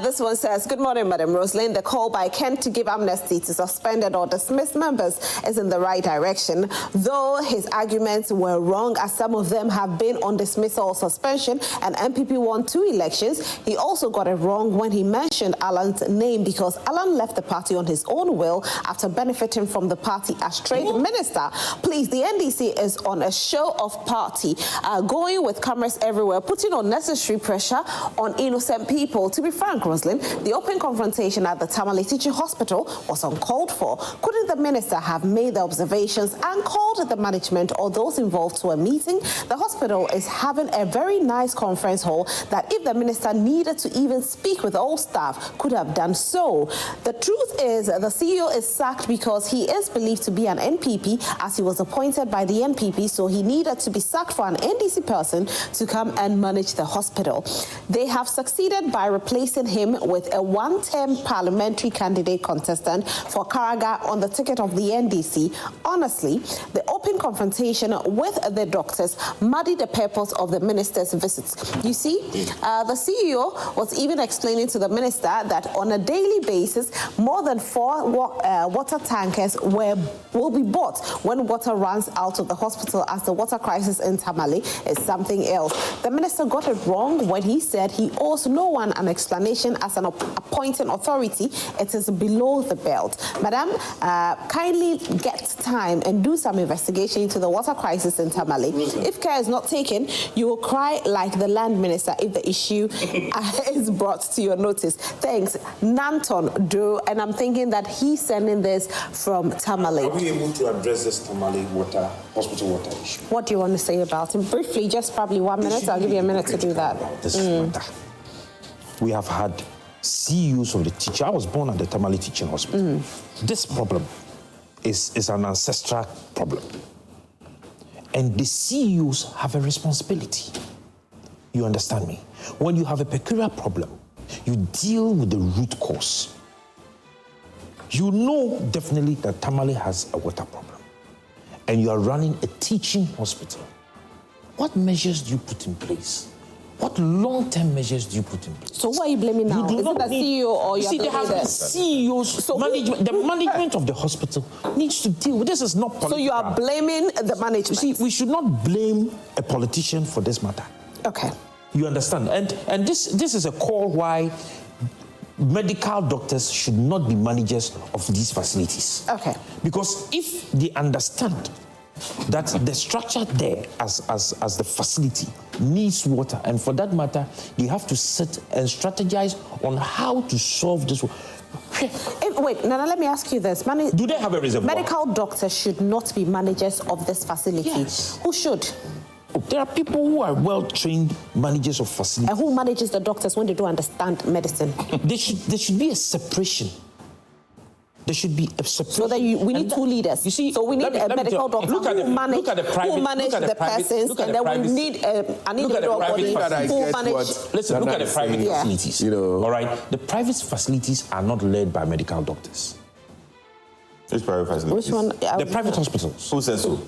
This one says, good morning, Madam Roslyn. The call by Kent to give amnesty to suspended or dismissed members is in the right direction, though his arguments were wrong, as some of them have been on dismissal or suspension, and MPP won 2 elections. He also got it wrong when he mentioned Alan's name, because Alan left the party on his own will after benefiting from the party as trade minister. Please, the NDC is on a show of party, going with cameras everywhere, putting unnecessary pressure on innocent people. To be frank, Roslyn, the open confrontation at the Tamale Teaching Hospital was uncalled for. Couldn't the minister have made the observations and called the management or those involved to a meeting? The hospital is having a very nice conference hall that if the minister needed to even speak with all staff, could have done so. The truth is the CEO is sacked because he is believed to be an NPP, as he was appointed by the NPP, so he needed to be sacked for an NDC person to come and manage the hospital. They have succeeded by replacing him with a one-term parliamentary candidate contestant for Karaga on the ticket of the NDC. Honestly, the open confrontation with the doctors muddied the purpose of the minister's visits. You see, the CEO was even explaining to the minister that on a daily basis, more than 4 water tankers will be bought when water runs out of the hospital, as the water crisis in Tamale is something else. The minister got it wrong when he said he owes no one an explanation as an appointing authority. It is below the belt. Madam, kindly get time and do some investigation into the water crisis in Tamale. If care is not taken, you will cry like the land minister if the issue is brought to your notice. Thanks, Nanton Do, and I'm thinking that he's sending this from Tamale. Are we able to address this Tamale hospital water issue? What do you want to say about it? Briefly, just probably 1 minute. I'll give you a minute to do that. This matter. We have had CEOs of the teacher. I was born at the Tamale Teaching Hospital. This problem is an ancestral problem. And the CEOs have a responsibility. You understand me? When you have a peculiar problem, you deal with the root cause. You know definitely that Tamale has a water problem, and you are running a teaching hospital. What measures do you put in place What long-term measures do you put in place? So who are you blaming now? Is it the CEO or your there has been CEOs, So management, the management of the hospital needs to deal with this. Is not political. So you are blaming the management. See, we should not blame a politician for this matter. Okay. You understand? And this is a call why medical doctors should not be managers of these facilities. Okay. Because if they understand that the structure there as the facility needs water, and for that matter, they have to sit and strategize on how to solve this. Wait, Nana, let me ask you this. Do they have a reservoir? Medical doctors should not be managers of this facility. Yes. Who should? There are people who are well-trained managers of facilities. And who manages the doctors when they don't understand medicine? There should be a separation. There should be a separation. So that we need two leaders. You see, so we need a medical doctor who manage the persons, and then we need an individual body who manage. Listen, look at the private facilities. You know, all right, the private facilities are not led by medical doctors. Which private facilities? Which one? The private hospitals. Who says so?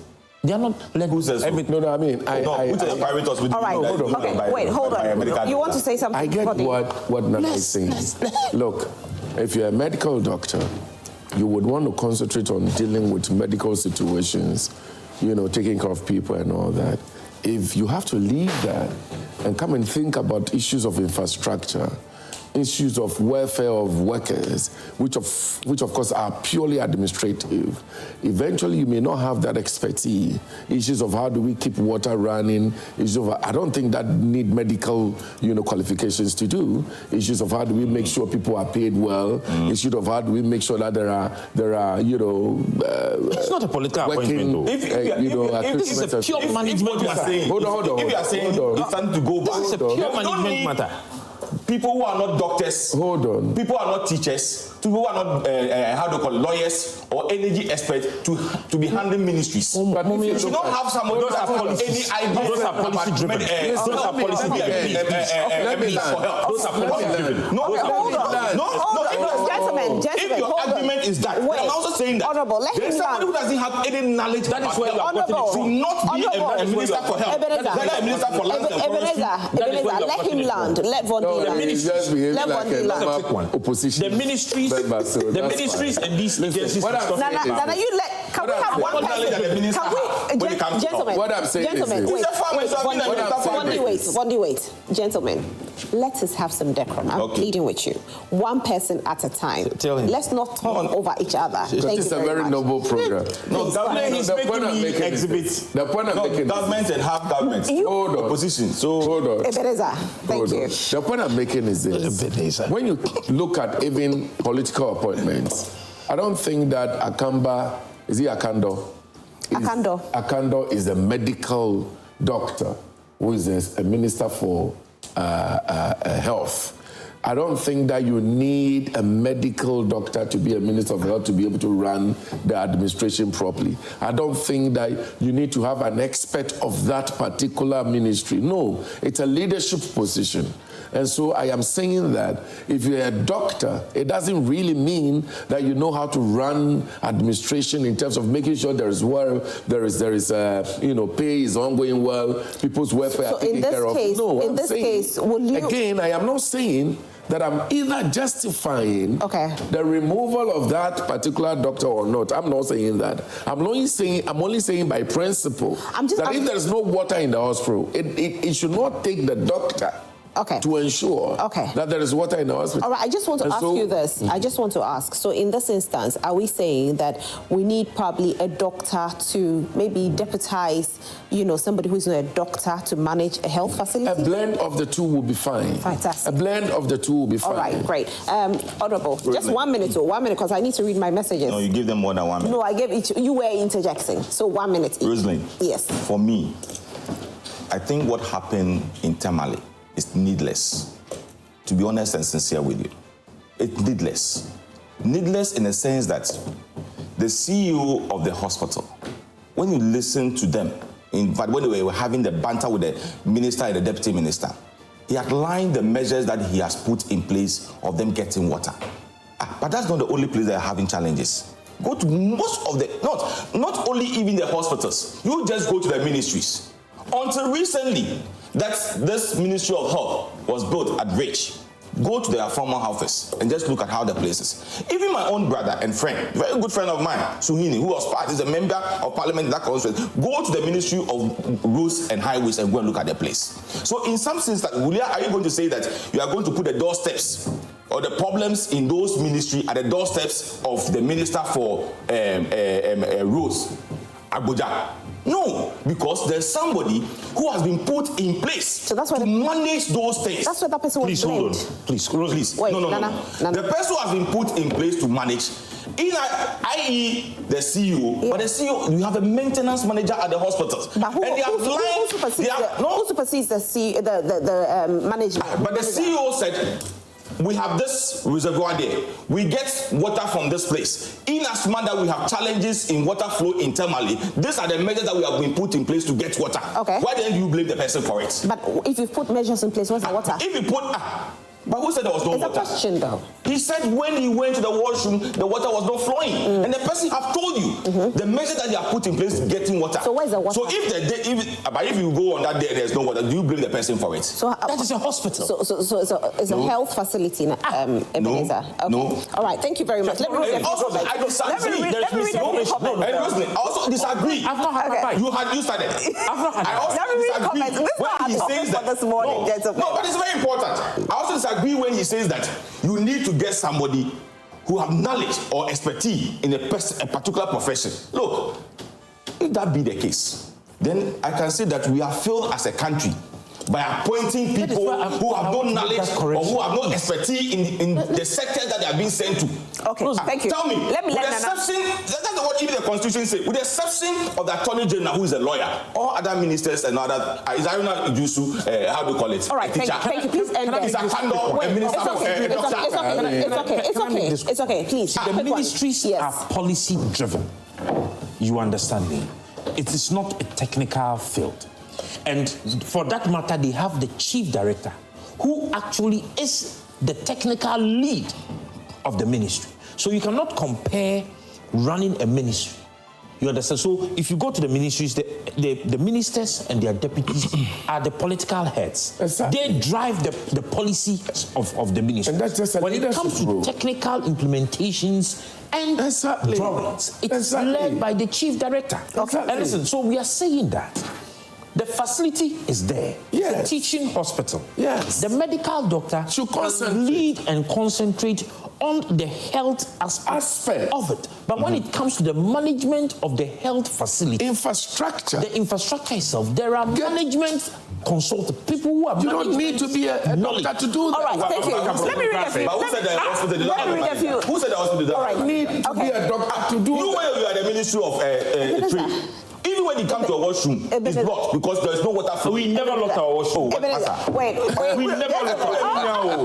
They are not led. Who says so? No, I mean, which is private hospital? All right, hold on. You want to say something? I get what Nana is saying. Look, if you're a medical doctor, you would want to concentrate on dealing with medical situations, you know, taking care of people and all that. If you have to leave that and come and think about issues of infrastructure, issues of welfare of workers, which of course are purely administrative, eventually you may not have that expertise. Issues of how do we keep water running, issues of, I don't think that need medical, you know, qualifications to do. Issues of how do we make sure people are paid well, issues of how do we make sure that there are you know, it's not a political working, appointment though. If this is a pure management matter. Hold on. If you are saying it's time to go back, this is a pure management matter. People who are not doctors, hold on. People who are not teachers, people who are not how do you call it, lawyers or energy experts to be handling ministries. But you should not have some of those that have any ideas. Those are policy driven. Those are policy driven. Those are policy driven. No, gentlemen, if your argument is that, I'm also saying that there's somebody who doesn't have any knowledge. That is where you are putting it. Should not be a minister for health. A minister for land and forestry. Let him land. Let Von land. Opposition. The ministries and these agencies. Nana, you let. Can we have one person? Gentlemen. What I'm saying is wait. Gentlemen, let us have some decorum. I'm pleading with you. One person at a time. Let's not talk over each other. This is a very noble program. No, government is making me exhibit. The point I'm making. Government and half government. Hold on. Opposition. So hold on. Ebenezer, thank you. The point I'm making is this. When you look at even political appointments, I don't think that Akamba, is he Akando? Akando is a medical doctor who is a minister for health. I don't think that you need a medical doctor to be a minister of health to be able to run the administration properly. I don't think that you need to have an expert of that particular ministry. No, it's a leadership position. And so I am saying that if you're a doctor, it doesn't really mean that you know how to run administration in terms of making sure there is pay is ongoing well, people's welfare are taken care of. No, in this case, will you? Again, I am not saying that I'm either justifying the removal of that particular doctor or not. I'm not saying that. I'm only saying by principle that if there's no water in the hospital, it should not take the doctor to ensure that there is water in the hospital. All right, I just want to ask you this. I just want to ask. So in this instance, are we saying that we need probably a doctor to maybe deputize, somebody who's not a doctor to manage a health facility? A blend of the two will be fine. Fantastic. A blend of the two will be fine. All right, great. Honorable, just 1 minute, because I need to read my messages. No, you give them more than 1 minute. No, I gave each. You were interjecting, so 1 minute each. Rosalind. Yes. For me, I think what happened in Tamale is needless. To be honest and sincere with you, it's needless. Needless in the sense that the CEO of the hospital, when you listen to them, in fact, when they were having the banter with the minister and the deputy minister, he outlined the measures that he has put in place of them getting water. But that's not the only place that are having challenges. Go to most of the, not only even the hospitals, you just go to the ministries. Until recently, that this Ministry of Health was built at Rich, go to their former office and just look at how the place is. Even my own brother and friend, very good friend of mine, Suhini, who is a member of parliament in that constituency, go to the Ministry of Roads and Highways and go and look at the place. So in some sense, that are you going to say that you are going to put the doorsteps or the problems in those ministries at the doorsteps of the Minister for Roads, Abuja? No, because there's somebody who has been put in place so that's why to manage those things. That's why that person was blamed. Please. Wait, no. The person who has been put in place to manage, i.e. the CEO, but the CEO, you have a maintenance manager at the hospitals. But who supersedes the CEO, the management? But the CEO said, we have this reservoir there. We get water from this place. In as much that we have challenges in water flow internally, these are the measures that we have been put in place to get water. Okay. Why then do you blame the person for it? But if you put measures in place, what's the water? If you put... but who said there was no water? It's a question, though. He said when he went to the washroom, the water was not flowing. And the person have told you the measure that they have put in place to getting water. So where's the water? So if you go on that day, there's no water, do you blame the person for it? So that is a hospital. So it's a health facility, Ebenezer. Okay. No. All right, thank you very much. Let me read I disagree. I also disagree. I've not had You started. I've not had I also disagree when he says that. This morning, no, but it's very important. I also disagree when he says that you need to get somebody who have knowledge or expertise in a particular profession. Look, if that be the case, then I can say that we have failed as a country by appointing people who have no knowledge or who have no expertise in the sectors that they are being sent to. Okay, thank you. Tell me, let with the exception, that's what even the Constitution says, with the exception of the Attorney General, who is a lawyer, all other ministers and other, is Aruna Ijusu, how do you call it? All right, thank you. Please end there. It's a candor, a minister of It's okay, please. The ministries are policy driven. You understand me? It is not a technical field. And for that matter, they have the chief director, who actually is the technical lead of the ministry. So you cannot compare running a ministry. You understand? So if you go to the ministries, the ministers and their deputies are the political heads. Exactly. They drive the policy of the ministry. And that's just when it comes to technical implementations and drawings, it's led by the chief director. Okay. And listen, so we are saying that the facility is there. Yes. The teaching hospital. Yes. The medical doctor should lead and concentrate on the health aspect of it. But when it comes to the management of the health facility, the infrastructure itself, there are management consultants, people who are you don't need to be a doctor to do that. All right, thank you. Let me read a few. But who said the hospital did Let me read a few. Who said the hospital did that? All right. You need to be a doctor to do you that. You are the Ministry of Trade. Even when you come to a washroom, it's blocked because there is no water flow. We never locked our washroom. Wait. We never locked our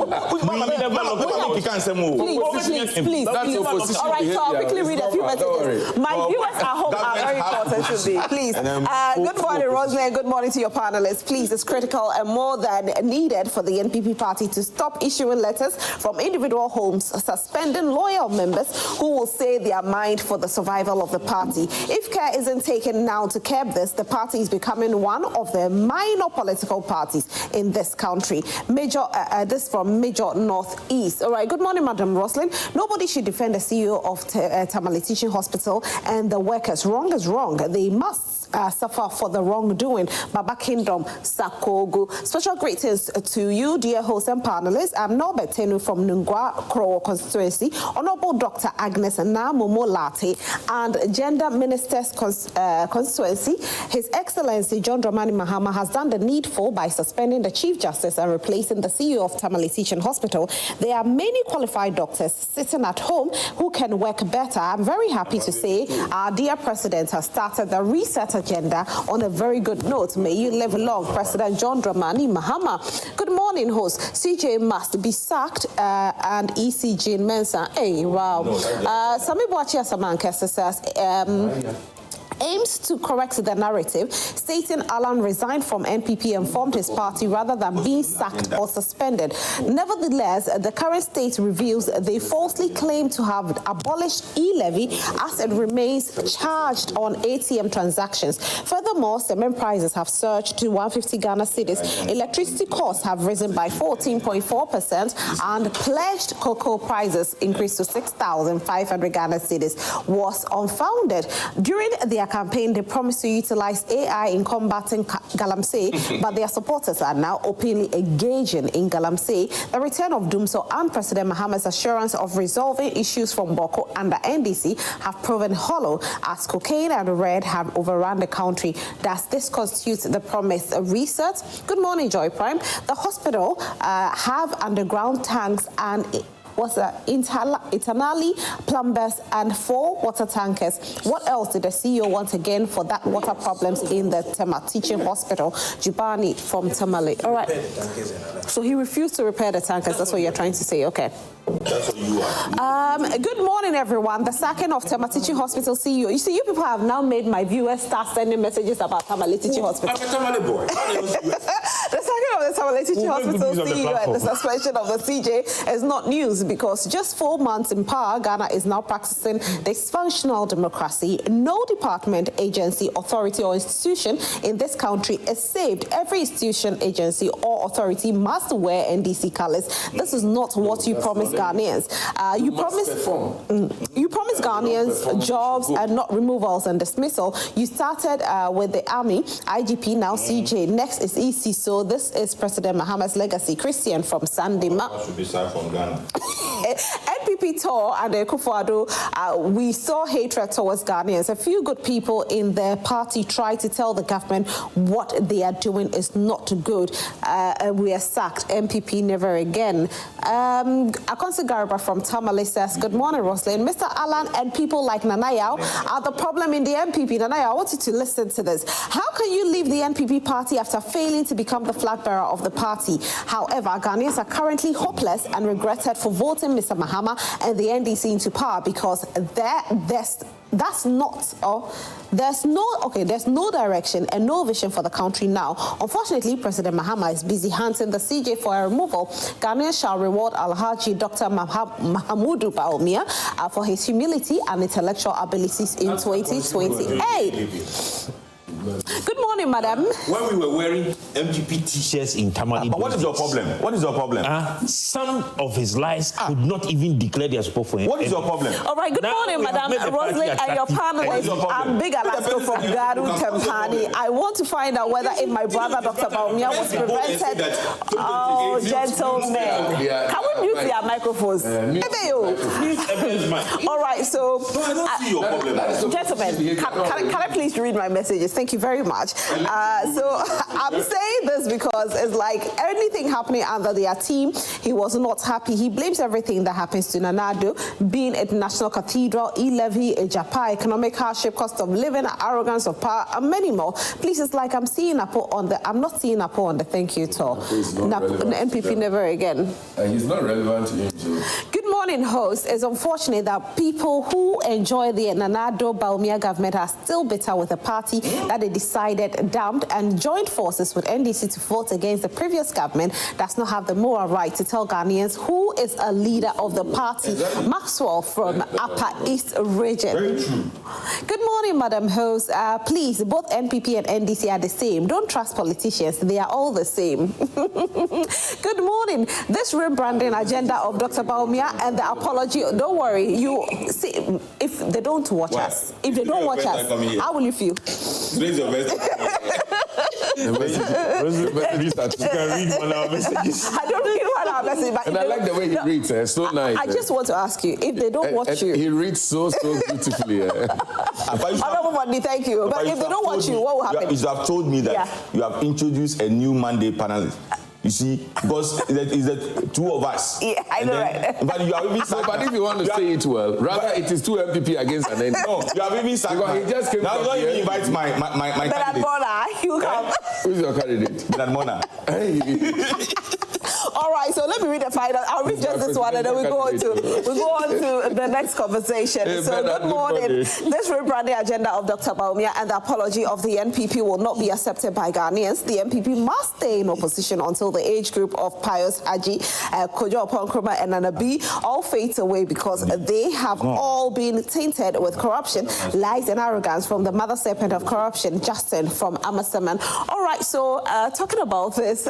Please. All right, so I'll quickly read a few messages. My viewers at home are very important to me. Please. Good morning, Rosemary. Good morning to your panelists. Please, it's critical and more than needed for the NPP party to stop issuing letters from individual homes suspending loyal members who will say their mind for the survival of the party. If care isn't taken now to curb this, the party is becoming one of the minor political parties in this country. This from Major Northeast. All right, good morning, Madam Roslyn. Nobody should defend the CEO of Tamale Teaching Hospital and the workers. Wrong is wrong. They must suffer for the wrongdoing. Baba Kingdom, Sakogu. Special greetings to you, dear hosts and panelists. I'm Norbert Tenu from Nungwa Krowo constituency. Honorable Dr. Agnes Namomo Late and Gender Minister's constituency. His Excellency John Dramani Mahama has done the needful by suspending the Chief Justice and replacing the CEO of Tamale Teaching Hospital. There are many qualified doctors sitting at home who can work better. I'm very happy to say our dear President has started the reset agenda on a very good note. May you live long, President John Dramani Mahama. Good morning, host. CJ must be sacked and ECG in Mensa. Hey, wow. Sami Boachia Samanka says, aims to correct the narrative, stating Alan resigned from NPP and formed his party rather than being sacked or suspended. Nevertheless, the current state reveals they falsely claim to have abolished e-levy as it remains charged on ATM transactions. Furthermore, cement prices have surged to 150 Ghana cedis. Electricity costs have risen by 14.4%, and pledged cocoa prices increased to 6,500 Ghana cedis was unfounded. During their campaign, they promised to utilize AI in combating galamsey, but their supporters are now openly engaging in galamsey. The return of Dumso and President Mahama's assurance of resolving issues from Boko and the NDC have proven hollow, as cocaine and red have overrun the country. Does this constitute the promised reset? Good morning, Joy Prime. The hospital have underground tanks and internally plumbers and 4 water tankers. What else did the CEO want again for that water problems in the Tema Teaching Hospital? Jubani from Tamale. All right. So he refused to repair the tankers. That's what you're trying to say. Okay. That's what you are. Good morning, everyone. The sacking of Tema Teaching Hospital CEO. You see, you people have now made my viewers start sending messages about Tamale Teaching Hospital. I'm a Tamale boy. The sacking of the Tamale Teaching Hospital CEO and the suspension of the CJ is not news, because just 4 months in power, Ghana is now practicing dysfunctional democracy. No department, agency, authority, or institution in this country is saved. Every institution, agency, or authority must wear NDC colors. This is not what you promised Ghanaians. You promised Ghanaians jobs and not removals and dismissal. You started with the army, IGP, now CJ. Next is EC. So this is President Mahama's legacy. Christian from Sandima. Should be signed from Ghana. NPP tour and Kufuado, we saw hatred towards Ghanaians. A few good people in the party tried to tell the government what they are doing is not good. We are sacked. NPP never again. Akonsi Garba from Tamale says, good morning, Roslyn. Mr. Alan and people like Nanayao are the problem in the NPP. Nanayao, I want you to listen to this. How can you leave the NPP party after failing to become the flag bearer of the party? However, Ghanaians are currently hopeless and regretted for voting Mr. Mahama and the NDC into power, because there's no direction and no vision for the country now. Unfortunately, President Mahama is busy hunting the CJ for a removal. Ghanaians shall reward Alhaji Dr. Mahamudu Bawumia for his humility and intellectual abilities in 2028. Good morning, madam. When we were wearing MGP t-shirts in Tamale. But what is your problem? What is your problem? Some of his lies could not even declare their support for him. What is your problem? All right, good morning, madam. Roslyn and your panelists. I'm Big Alaska from Garu Tempani. I want to find out whether if my brother, Dr. Bawumia, was prevented. Oh, gentlemen. Can we use their microphones? All right, so, gentlemen, can I please read my messages? Thank you very much. So I'm saying this because it's like anything happening under their team, he was not happy. He blames everything that happens to Nanado, being a national cathedral, e-levy, a Japan, economic hardship, cost of living, arrogance of power, and many more. Please, it's like I'm not seeing Apo on the thank you tour. NPP never again. He's not relevant to him, so. Good morning, host. It's unfortunate that people who enjoy the Nanado Bawumia government are still bitter with the party that they decided dumped and joined forces with NDC to vote against the previous government does not have the moral right to tell Ghanaians who is a leader of the party. Exactly. Maxwell from Upper East Region. Very true. Good morning, Madam Host. Please, both NPP and NDC are the same. Don't trust politicians. They are all the same. Good morning. This rebranding agenda of Dr. Bawumia and the apology, don't worry. You see, if they don't watch us, how will you feel? Raise your best. I don't read one of our messages. And I like the way he reads. It's so nice. I just want to ask you, if they don't watch you. He reads so beautifully. Thank you. But if they don't watch you, what will happen? You have told me that you have introduced a new Monday panelist. You see, because it's the two of us. Yeah, I know, right? But you have even sacked. But if you want to say it well, rather it is two MPP against an NDC. No, you have even sacked. Because he just came now, don't even invite my candidate. Mona, you come. Who's your candidate? Mona. Hey. All right. right, so let me read the final. I'll read just this one, and then we go on to the next conversation. So good morning. This rebranding agenda of Dr. Bawumia and the apology of the NPP will not be accepted by Ghanaians. The NPP must stay in opposition until the age group of Pius Haji, Kojo Oponkroma, and Anabi all fades away because they have all been tainted with corruption, lies, and arrogance from the mother serpent of corruption, Justin from Amasaman. All right, so talking about this,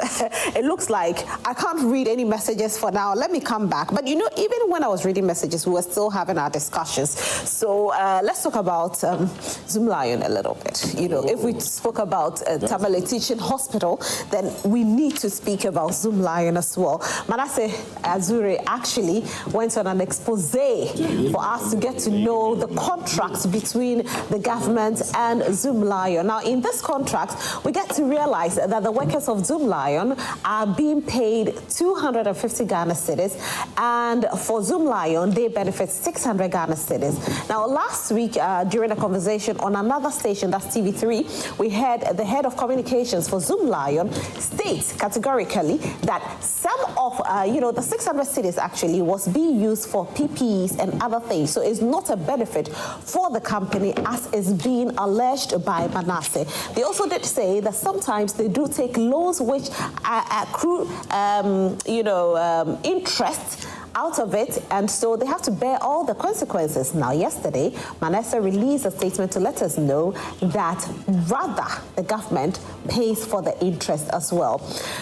it looks like I can't read any messages for now. Let me come back. But you know, even when I was reading messages, we were still having our discussions. So let's talk about Zoomlion a little bit. You know, if we spoke about Tamale Teaching Hospital, then we need to speak about Zoomlion as well. Manasseh Azure actually went on an expose for us to get to know the contracts between the government and Zoomlion. Now, in this contract, we get to realize that the workers of Zoomlion are being paid 250 Ghana cedis, and for Zoomlion, they benefit 600 Ghana cedis. Now, last week, during a conversation on another station, that's TV3, we heard the head of communications for Zoomlion state categorically that some of, the 600 cedis actually was being used for PPEs and other things. So it's not a benefit for the company as is being alleged by Manasseh. They also did say that sometimes they do take loans which accrue, interest out of it, and so they have to bear all the consequences. Now, yesterday, Manasseh released a statement to let us know that rather the government pays for the interest as well.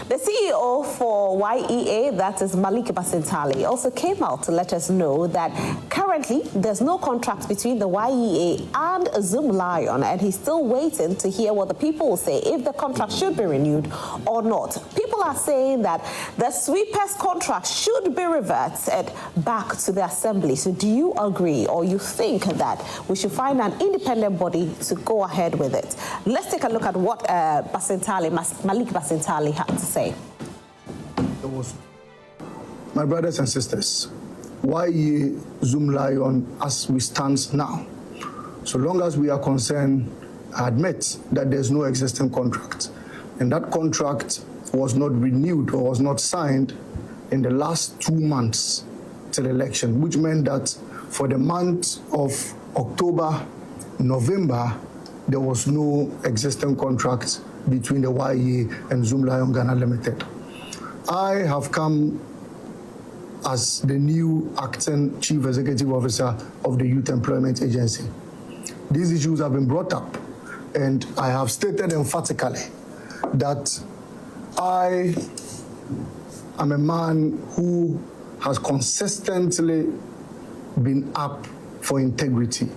The CEO for YEA, that is Malik Basintali, also came out to let us know that currently there's no contract between the YEA and Zoomlion, and he's still waiting to hear what the people will say if the contract should be renewed or not. People are saying that the sweepers contract should be reverted back to the assembly. So do you agree, or you think that we should find an independent body to go ahead with it? Let's take a look at what Malik Basintali had to say. My brothers and sisters, YEA Zoomlion as we stand now, so long as we are concerned, I admit that there's no existing contract, and that contract was not renewed or was not signed in the last 2 months till election, which meant that for the month of October, November, there was no existing contract between the YEA and Zoomlion Ghana Limited. I have come as the new acting Chief Executive Officer of the Youth Employment Agency. These issues have been brought up, and I have stated emphatically that I am a man who has consistently been up for integrity.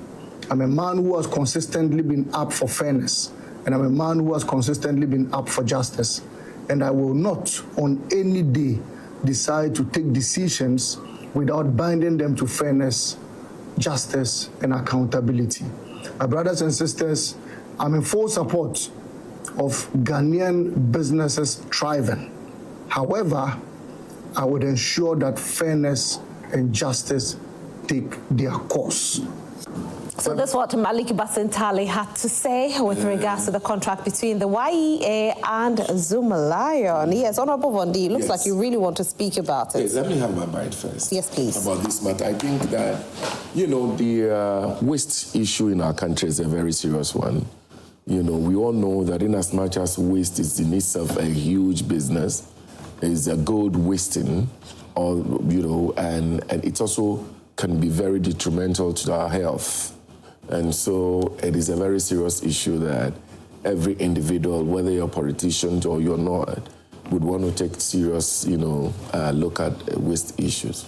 I'm a man who has consistently been up for fairness, and I'm a man who has consistently been up for justice. And I will not on any day decide to take decisions without binding them to fairness, justice, and accountability. My brothers and sisters, I'm in full support of Ghanaian businesses thriving. However, I would ensure that fairness and justice take their course. So that's what Malik Basintali had to say with regards to the contract between the YEA and Zoomlion. Yes, Honorable Bondi, looks like you really want to speak about it. Yes, let me have my mind first. Yes, please. About this matter. I think that, the waste issue in our country is a very serious one. We all know that in as much as waste is in itself a huge business, is a gold wasting, and it also can be very detrimental to our health. And so it is a very serious issue that every individual, whether you're a politician or you're not, would want to take serious, look at waste issues.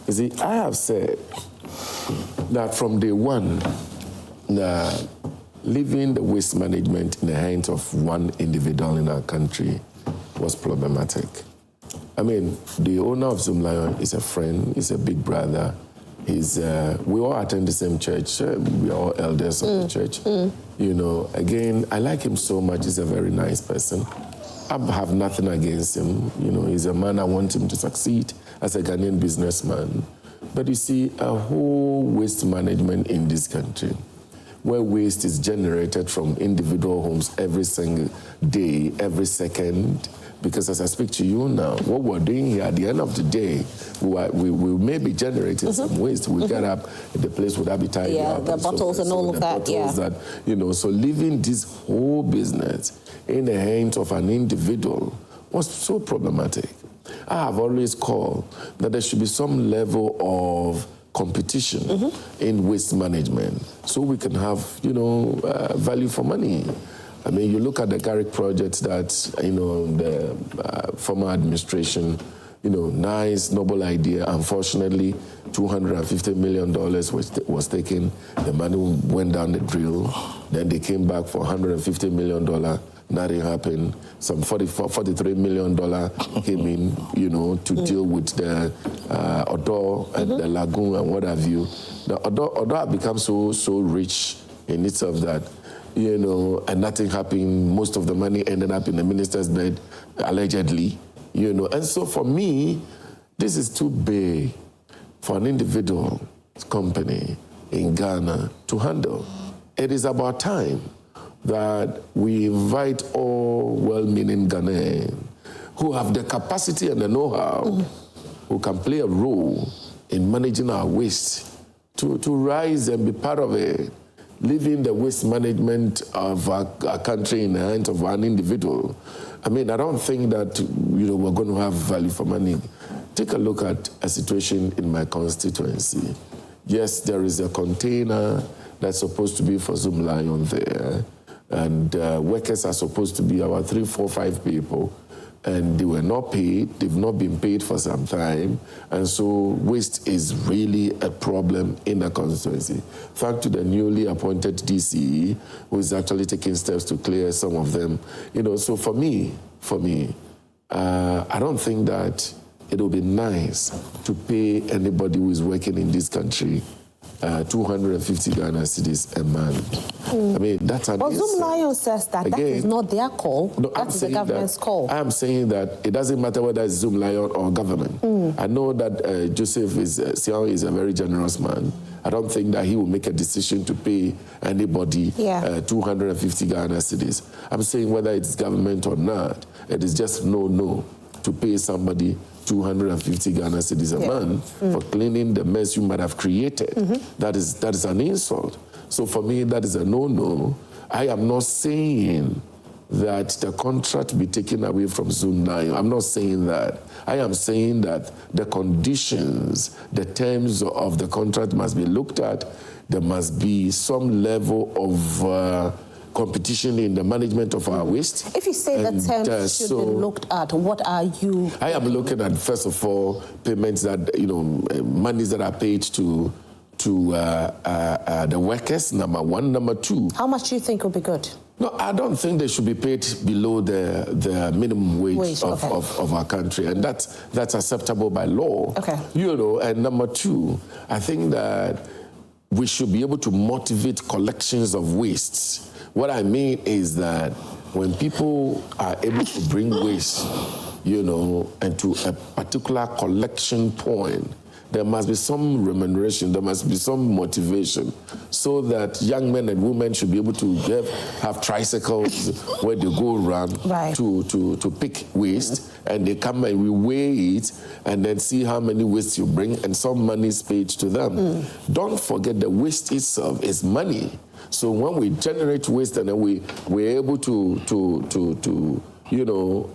You see, I have said that from day one, leaving the waste management in the hands of one individual in our country was problematic. I mean, the owner of Zoomlion is a friend, is a big brother. We all attend the same church. We are all elders of the church. Again, I like him so much. He's a very nice person. I have nothing against him. He's a man I want him to succeed as a Ghanaian businessman. But you see, a whole waste management in this country, where waste is generated from individual homes every single day, every second. Because as I speak to you now, what we're doing here, at the end of the day, we may be generating some waste. We get up, the place would be tidy up. The bottles and all of that, that, you know, so leaving this whole business in the hands of an individual was so problematic. I have always called that there should be some level of competition in waste management so we can have, you know, value for money. I mean, you look at the Garrick project that, you know, the former administration, you know, nice, noble idea. Unfortunately, $250 million was taken. The money went down the drill. Then they came back for $150 million. Nothing happened. Some $43 million came in, you know, to deal with the Odo and the lagoon and what have you. The Odo had become so rich in itself that, you know, and nothing happened. Most of the money ended up in the minister's bed, allegedly, you know. And so for me, this is too big for an individual company in Ghana to handle. It is about time that we invite all well-meaning Ghanaians who have the capacity and the know-how, who can play a role in managing our waste, to rise and be part of it. Leaving the waste management of our country in the hands of an individual. I mean, I don't think that, you know, we're going to have value for money. Take a look at a situation in my constituency. Yes, there is a container that's supposed to be for Zoomlion there, and workers are supposed to be about 3, 4, 5 people, and they were not paid. They've not been paid for some time, and so waste is really a problem in the constituency. Thanks to the newly appointed DCE, who is actually taking steps to clear some of them. You know, so for me, I don't think that it would be nice to pay anybody who is working in this country 250 Ghana cedis a month. I mean, that's an insult. Zoomlion says that that is not their call. No, that is the government's call. I am saying that it doesn't matter whether it's Zoomlion or government. I know that Joseph Siao is a very generous man. I don't think that he will make a decision to pay anybody 250 Ghana cedis. I'm saying whether it's government or not, it is just no to pay somebody 250 Ghana cedis a month for cleaning the mess you might have created. That is an insult. So for me, that is a no-no. I am not saying that the contract be taken away from Zoomlion. I'm not saying that. I am saying that the conditions, the terms of the contract must be looked at. There must be some level of competition in the management of our waste. If you say that terms should be looked at, what are you? I am looking at, first of all, payments that, you know, monies that are paid to the workers, number one. Number two. How much do you think would be good? No, I don't think they should be paid below the minimum wage of our country, and that's acceptable by law. Okay. You know, and number two, I think that we should be able to motivate collections of wastes. What I mean is that when people are able to bring waste, you know, and to a particular collection point, there must be some remuneration, there must be some motivation, so that young men and women should be able to have tricycles where they go around to pick waste, and they come and we weigh it, and then see how many waste you bring, and some money is paid to them. Don't forget the waste itself is money. So when we generate waste and then we're able to you know,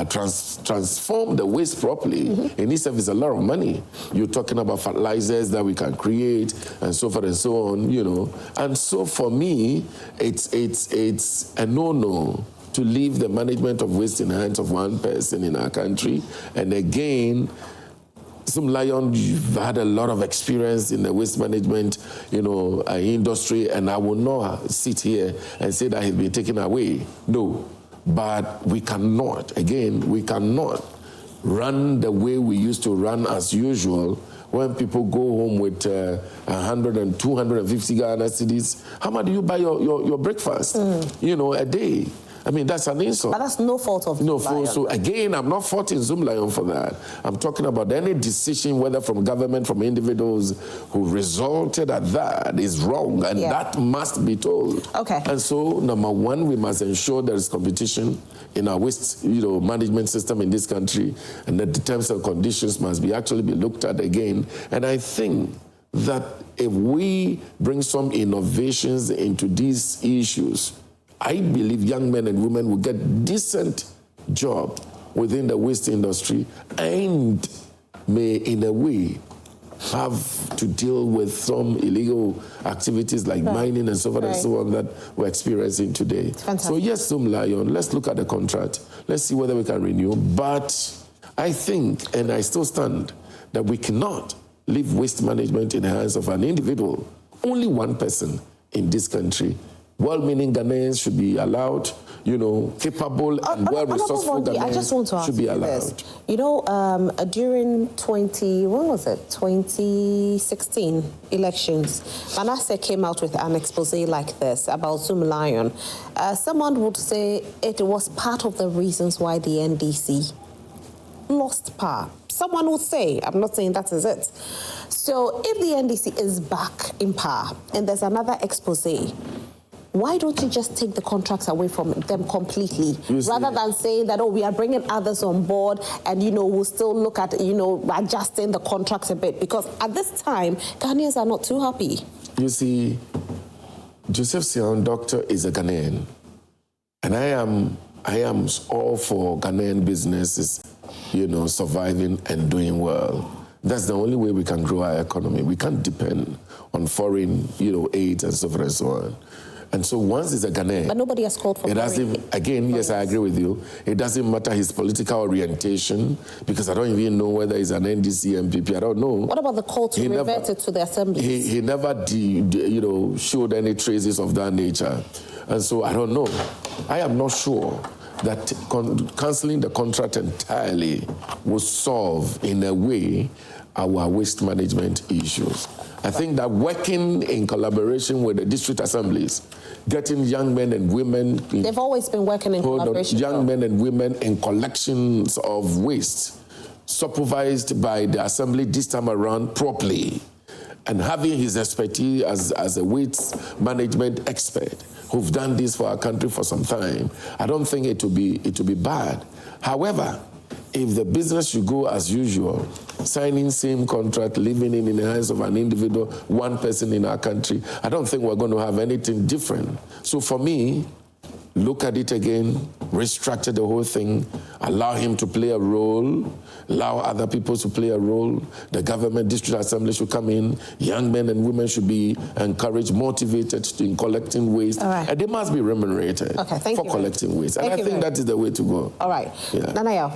transform the waste properly, in itself is a lot of money. You're talking about fertilizers that we can create and so forth and so on, you know. And so for me, it's a no-no to leave the management of waste in the hands of one person in our country. And again, Zoomlion, you've had a lot of experience in the waste management, you know, industry, and I will not sit here and say that he's been taken away. No. But we cannot run the way we used to run as usual when people go home with 100 and 250 Ghana cedis. How much do you buy your breakfast, you know, a day? I mean, that's an insult. But that's no fault of no Zoomlion. fault. So again, I'm not faulting Zoomlion for that. I'm talking about any decision, whether from government, from individuals who resulted at that, is wrong, and that must be told. Okay. And so, number one, we must ensure there is competition in our waste, management system in this country, and that the terms and conditions must be actually be looked at again. And I think that if we bring some innovations into these issues, I believe young men and women will get decent job within the waste industry and may, in a way, have to deal with some illegal activities like mining and so forth and so on that we're experiencing today. So yes, Zoomlion, let's look at the contract. Let's see whether we can renew. But I think, and I still stand, that we cannot leave waste management in the hands of an individual. Only one person in this country. Well-meaning Ghanaians should be allowed, capable and well-resourceful Ghanaians should be allowed. This. During 2016 elections, Manasseh came out with an expose like this about Zoomlion. Someone would say it was part of the reasons why the NDC lost power. Someone would say, I'm not saying that is it. So if the NDC is back in power and there's another expose, why don't you just take the contracts away from them completely, rather than saying that, we are bringing others on board and, we'll still look at, adjusting the contracts a bit? Because at this time, Ghanaians are not too happy. You see, Joseph Sion, doctor, is a Ghanaian. And I am all for Ghanaian businesses, surviving and doing well. That's the only way we can grow our economy. We can't depend on foreign, aid and so forth and so on. And so once he's a Ghanaian... But nobody has called for Again, yes, I agree with you. It doesn't matter his political orientation, because I don't even know whether he's an NDC, MPP, I don't know. What about the call to revert it to the assembly? He never, showed any traces of that nature. And so I don't know. I am not sure that cancelling the contract entirely will solve, in a way, our waste management issues. I think that working in collaboration with the district assemblies, getting young men and women... They've always been working in collaboration. Young men and women in collections of waste, supervised by the assembly this time around properly, and having his expertise as a waste management expert who've done this for our country for some time, I don't think it will be bad. However, if the business should go as usual, signing same contract, living in the hands of an individual, one person in our country, I don't think we're going to have anything different. So for me, look at it again, restructure the whole thing, allow him to play a role, allow other people to play a role. The government, district assembly should come in. Young men and women should be encouraged, motivated in collecting waste. And they must be remunerated for collecting waste. And I think that is the way to go. All right. Yeah. Nana Yaw.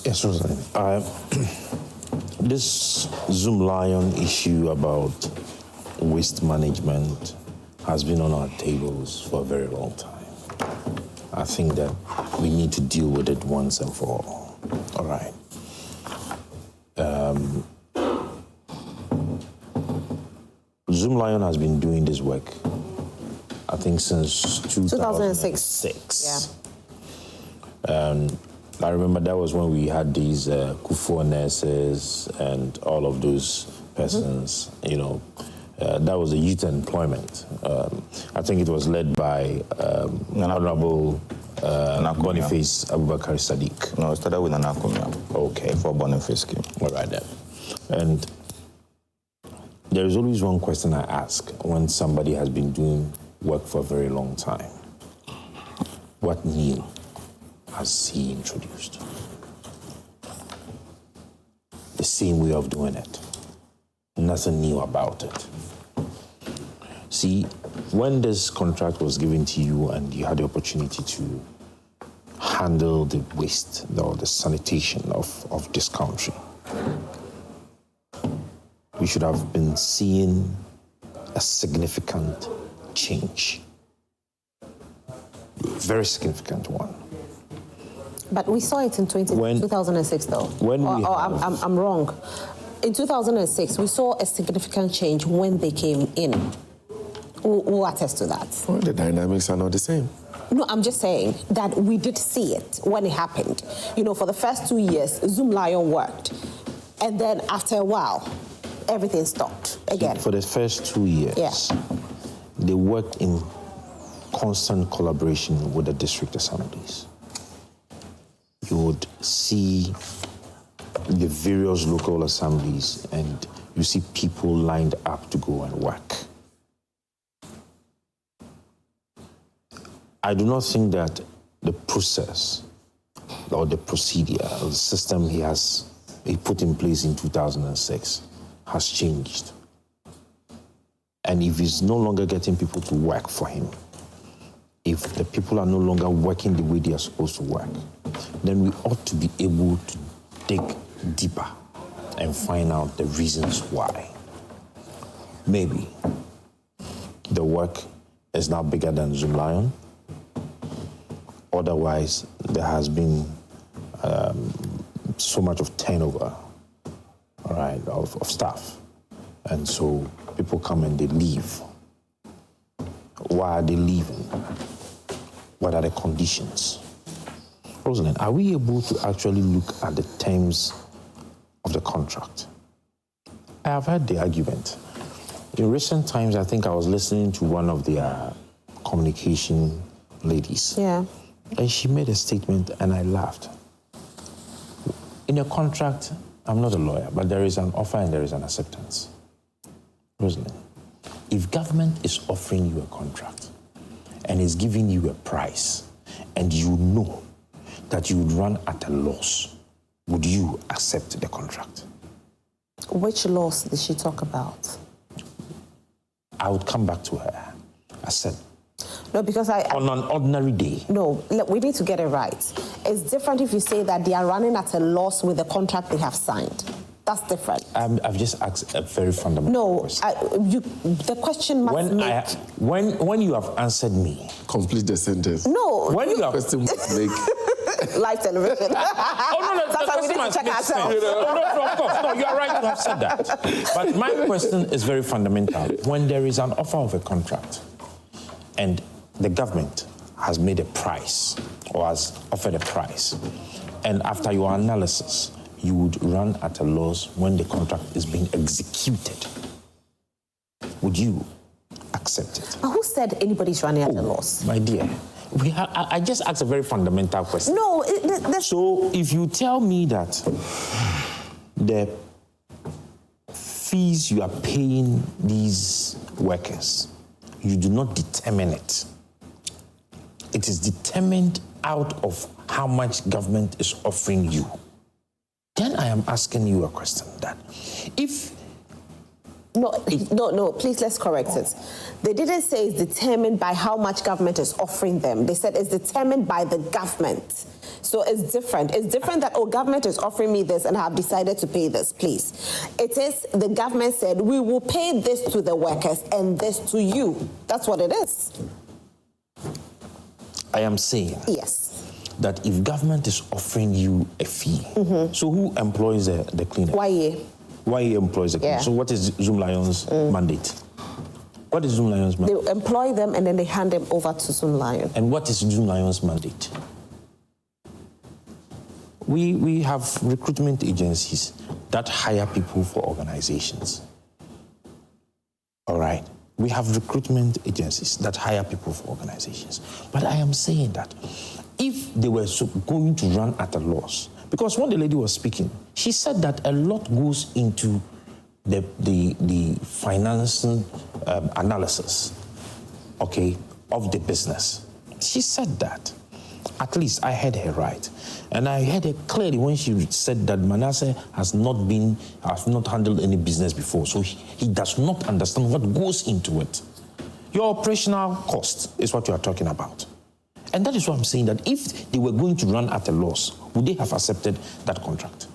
Yes, Rosalie. This Zoomlion issue about waste management has been on our tables for a very long time. I think that we need to deal with it once and for all. All right. Zoomlion has been doing this work, I think, since 2006. Yeah. I remember that was when we had these Kufo nurses and all of those persons, that was the youth employment. I think it was led by Honorable Boniface Abubakar Sadiq. No, it started with Anakumia. Okay. For Boniface scheme. All right then. And there is always one question I ask when somebody has been doing work for a very long time. What new has he introduced? The same way of doing it. Nothing new about it. See, when this contract was given to you and you had the opportunity to handle the waste or the sanitation of this country, we should have been seeing a significant change. Very significant one. But we saw it in 2006, though. I'm wrong. In 2006, we saw a significant change when they came in. Who attest to that? Well, the dynamics are not the same. No, I'm just saying that we did see it when it happened. You know, for the first 2 years, Zoomlion worked. And then after a while, everything stopped again. For the first 2 years, they worked in constant collaboration with the district assemblies. You would see the various local assemblies and you see people lined up to go and work. I do not think that the process or the procedure or the system he put in place in 2006 has changed. And if he's no longer getting people to work for him, if the people are no longer working the way they are supposed to work, then we ought to be able to dig deeper and find out the reasons why. Maybe the work is now bigger than Zoomlion. Otherwise, there has been so much of turnover, all right, of staff. And so people come and they leave. Why are they leaving? What are the conditions? Rosalind, are we able to actually look at the terms of the contract? I have heard the argument. In recent times, I think I was listening to one of their communication ladies. Yeah. And she made a statement and I laughed. In a contract, I'm not a lawyer, but there is an offer and there is an acceptance. Rosalind, if government is offering you a contract and is giving you a price and you know that you would run at a loss, would you accept the contract? Which loss did she talk about? I would come back to her. I said, no, because on an ordinary day. No, we need to get it right. It's different if you say that they are running at a loss with the contract they have signed. That's different. I've just asked a very fundamental question. The question must when you have answered me. Complete the sentence. No. When you have... question must make... Live television. No, sometimes we need to check ourselves. No, of course. No, you are right to have said that. But my question is very fundamental. When there is an offer of a contract and the government has made a price or has offered a price, and after your analysis, you would run at a loss when the contract is being executed, would you accept it? Who said anybody's running at a loss? My dear, I just asked a very fundamental question. No. So if you tell me that the fees you are paying these workers, you do not determine it. It is determined out of how much government is offering you. Then I am asking you a question that if... No, please let's correct it. They didn't say it's determined by how much government is offering them. They said it's determined by the government. So it's different. It's different that, government is offering me this and I have decided to pay this, please. It is the government said, we will pay this to the workers and this to you. That's what it is. I am saying... Yes. That if government is offering you a fee, so who employs the cleaner? YA employs the cleaner. So what is Zoomlion's mandate? What is Zoomlion's mandate? They employ them and then they hand them over to Zoomlion. And what is Zoomlion's mandate? We have recruitment agencies that hire people for organizations. All right? We have recruitment agencies that hire people for organizations. But I am saying that if they were going to run at a loss, because when the lady was speaking, she said that a lot goes into the financing analysis, of the business. She said that. At least I heard her right. And I heard her clearly when she said that Manasseh has not handled any business before, so he does not understand what goes into it. Your operational cost is what you are talking about. And that is what I'm saying, that if they were going to run at a loss, would they have accepted that contract?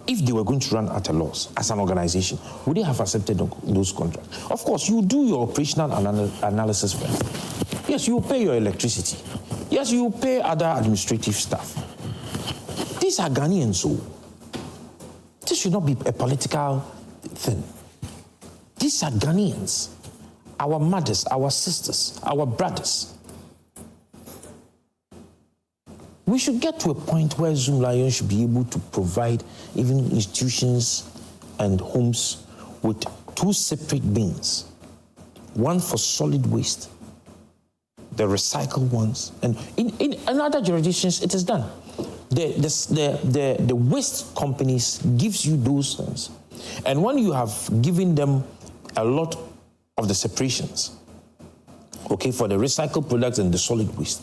If they were going to run at a loss as an organization, would they have accepted those contracts? Of course, you do your operational analysis first. Yes, you pay your electricity. Yes, you pay other administrative staff. These are Ghanaians, so this should not be a political thing. These are Ghanaians. our mothers, our sisters, our brothers. We should get to a point where Zoomlion should be able to provide even institutions and homes with 2 separate bins. One for solid waste, the recycled ones. And in other jurisdictions, it is done. The waste companies gives you those things. And when you have given them a lot of the separations, okay, for the recycled products and the solid waste,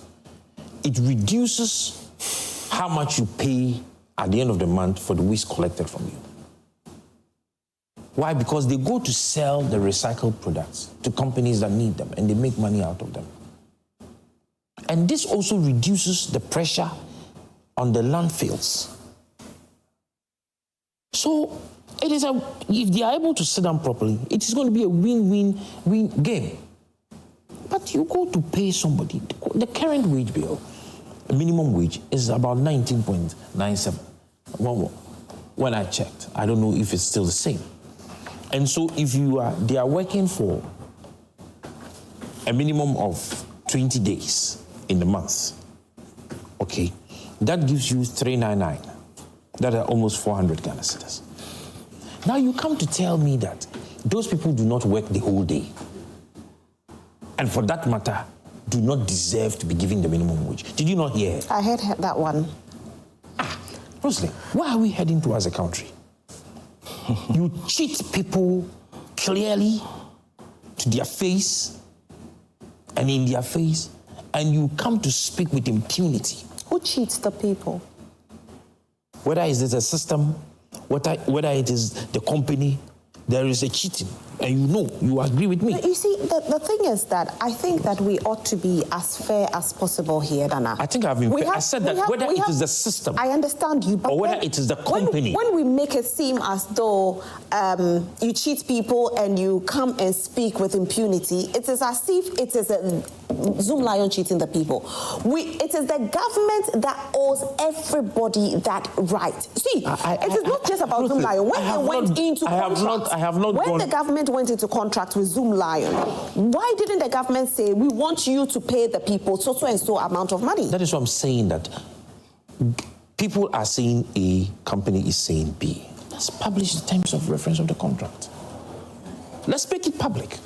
it reduces how much you pay at the end of the month for the waste collected from you. Why? Because they go to sell the recycled products to companies that need them and they make money out of them. And this also reduces the pressure on the landfills. So it is if they are able to sit down properly, it is going to be a win-win-win game. But you go to pay somebody, the current wage bill, minimum wage is about 19.97. When I checked, I don't know if it's still the same. And so if they are working for a minimum of 20 days in the month, okay, that gives you 399. That are almost 400 Ghana cedis. Now you come to tell me that those people do not work the whole day, and for that matter, do not deserve to be given the minimum wage. Did you not hear? I heard that one. Rosalind, where are we heading to as a country? You cheat people clearly to their face and in their face, and you come to speak with impunity. Who cheats the people? Whether it is a system, whether it is the company, there is a cheating. And you agree with me. But you see, the thing is that I think that we ought to be as fair as possible here, Dana. I think I've been fair. I said that whether it is the system. I understand you, but or whether it is the company. When we make it seem as though you cheat people and you come and speak with impunity, it is as if it is a Zoomlion cheating the people. It is the government that owes everybody that right. See, it is not just about Zoomlion. When they went into contract, when the government went into contract with Zoomlion, why didn't the government say, we want you to pay the people so and so amount of money? That is what I'm saying, that people are saying A, company is saying B. Let's publish the terms of reference of the contract. Let's make it public.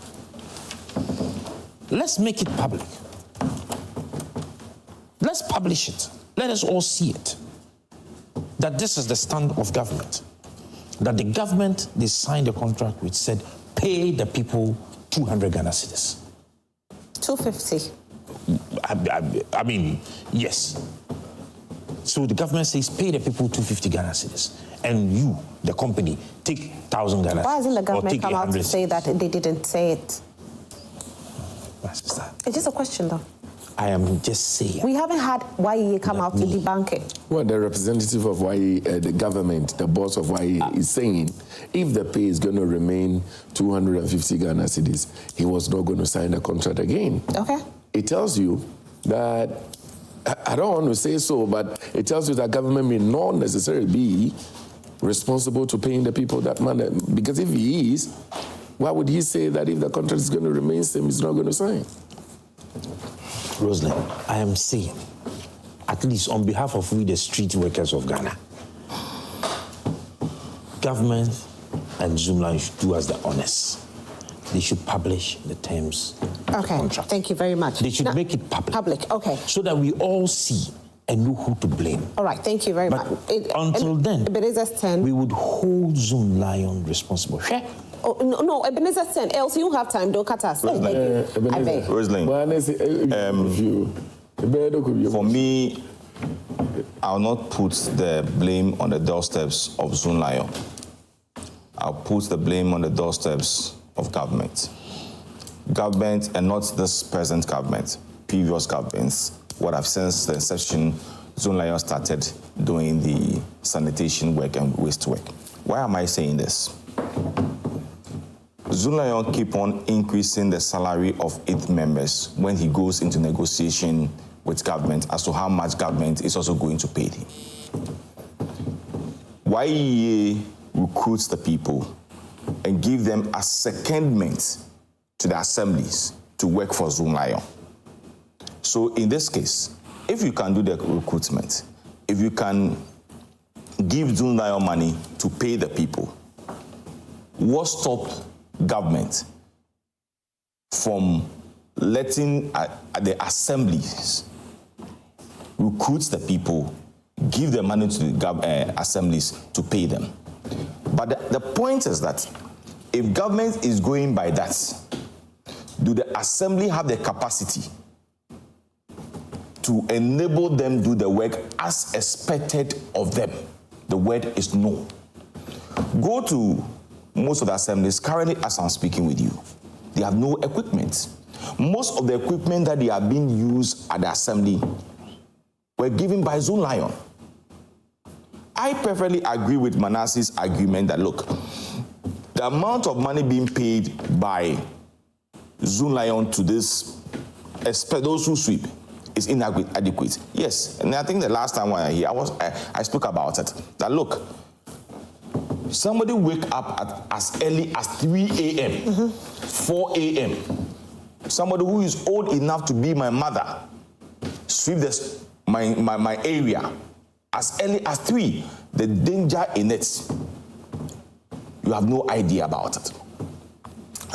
Let's make it public. Let's publish it. Let us all see it. That this is the stand of government. That the government they signed the contract which said, pay the people 200 Ghana cedis. 250. I mean, yes. So the government says, pay the people 250 Ghana cedis. And you, the company, take 1,000 Ghana cedis. Why hasn't the government come out to say that they didn't say it? My sister. It's just a question, though. I am just saying. We haven't had YEA come out to debunk it. Well, the representative of YEA, the government, the boss of YEA is saying, if the pay is going to remain 250 Ghana cedis, he was not going to sign the contract again. Okay. It tells you that, I don't want to say so, but it tells you that government may not necessarily be responsible to paying the people that money. Because if he is, why would he say that if the contract is going to remain same, he's not going to sign? Rosalind, I am saying, at least on behalf of we, the street workers of Ghana, government and Zoomlion should do us the honest. They should publish the terms of the contract. Thank you very much. They should make it public. Public, okay. So that we all see and know who to blame. All right, thank you very much. Until then, we would hold Zoomlion responsible. Sure? Oh, no, Ebenezer sent. Else you have time, don't cut us. I beg. Rosalind, for me, I'll not put the blame on the doorsteps of Zoomlion. I'll put the blame on the doorsteps of government. Government, and not this present government, previous governments, what I've since the inception, Zoomlion started doing the sanitation work and waste work. Why am I saying this? Zoomlion keep on increasing the salary of its members when he goes into negotiation with government as to how much government is also going to pay him. YEA recruits the people and give them a secondment to the assemblies to work for Zoomlion. So in this case, if you can do the recruitment, if you can give Zoomlion money to pay the people, what stopped government from letting the assemblies recruit the people, give the money to the assemblies to pay them? But the point is that if government is going by that, do the assembly have the capacity to enable them do the work as expected of them? The word is no. Go to most of the assemblies currently as I'm speaking with you. They have no equipment. Most of the equipment that they are being used at the assembly were given by Zoomlion. I perfectly agree with Manasseh's argument that, look, the amount of money being paid by Zoomlion to those who sweep is inadequate. Yes, and I think the last time when I here, I spoke about it. That look, somebody wake up at as early as 3 a.m., 4 a.m. Somebody who is old enough to be my mother sweep my area as early as 3. The danger in it, you have no idea about it.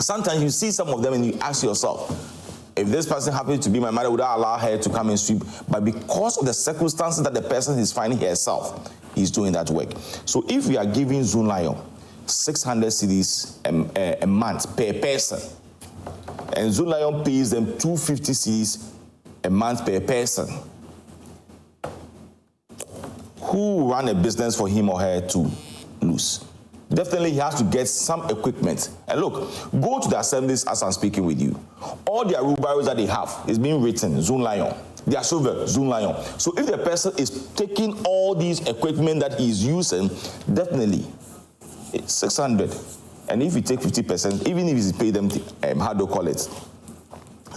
Sometimes you see some of them and you ask yourself, if this person happens to be my mother, would I allow her to come and sweep? But because of the circumstances that the person is finding herself, he's doing that work. So if we are giving Zoomlion 600 cedis a month per person, and Zoomlion pays them 250 cedis a month per person, who run a business for him or her to lose? Definitely he has to get some equipment. And look, go to the assemblies as I'm speaking with you. All their wheelbarrows that they have is being written Zoomlion. Their shovel, Zoomlion. So if the person is taking all these equipment that he's using, definitely it's 600. And if you take 50%, even if you pay them, how do you call it,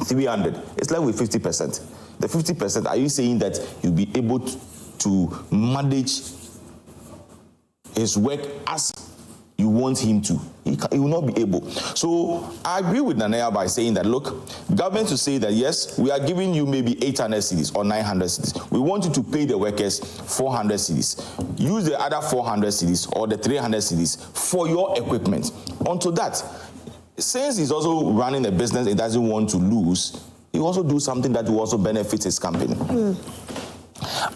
300, it's left with 50%. The 50%, are you saying that you'll be able to manage his work as you want him to? He will not be able. So I agree with Nanaya by saying that, look, government to say that, yes, we are giving you maybe 800 cedis or 900 cedis. We want you to pay the workers 400 cedis. Use the other 400 cedis or the 300 cedis for your equipment. Onto that, since he's also running a business he doesn't want to lose, he also do something that will also benefit his company.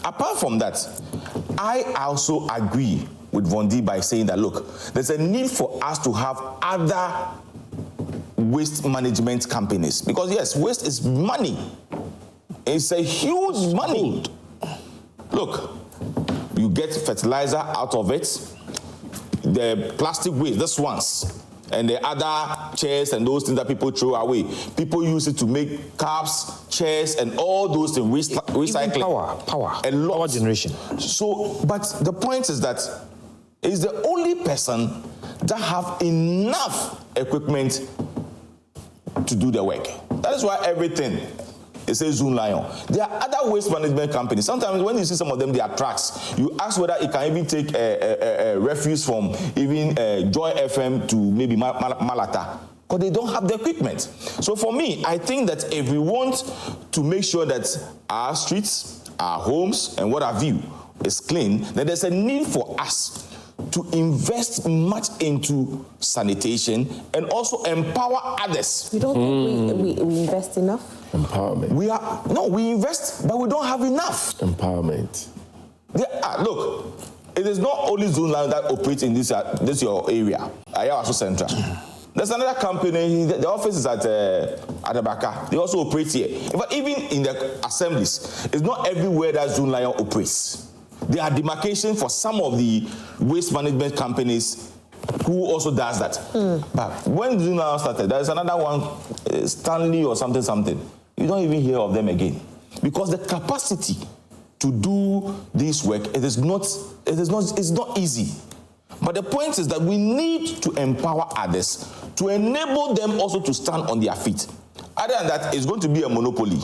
Apart from that, I also agree with Vondi by saying that, look, there's a need for us to have other waste management companies. Because yes, waste is money. It's a huge money. Look, you get fertilizer out of it, the plastic waste, this ones, and the other chairs and those things that people throw away. People use it to make cups, chairs, and all those things, recycling. Even power generation. So, but the point is that it's the only person that have enough equipment to do the work. That is why everything, it says Zoomlion. There are other waste management companies. Sometimes when you see some of them, they are trucks. You ask whether it can even take a refuse from even Joy FM to maybe Malata, because they don't have the equipment. So for me, I think that if we want to make sure that our streets, our homes, and what have you is clean, then there's a need for us to invest much into sanitation and also empower others. You don't think we invest enough? Empowerment. We invest, but we don't have enough. Empowerment. Look, it is not only Zoomlion that operates in this your area, Ayawaso Central. There's another company, the office is at Adabaka. They also operate here. But even in the assemblies, it's not everywhere that Zoomlion operates. There are demarcations for some of the waste management companies who also does that. But when Zoomlion started, there's another one, Stanley or something. You don't even hear of them again. Because the capacity to do this work, it's not easy. But the point is that we need to empower others to enable them also to stand on their feet. Other than that, it's going to be a monopoly.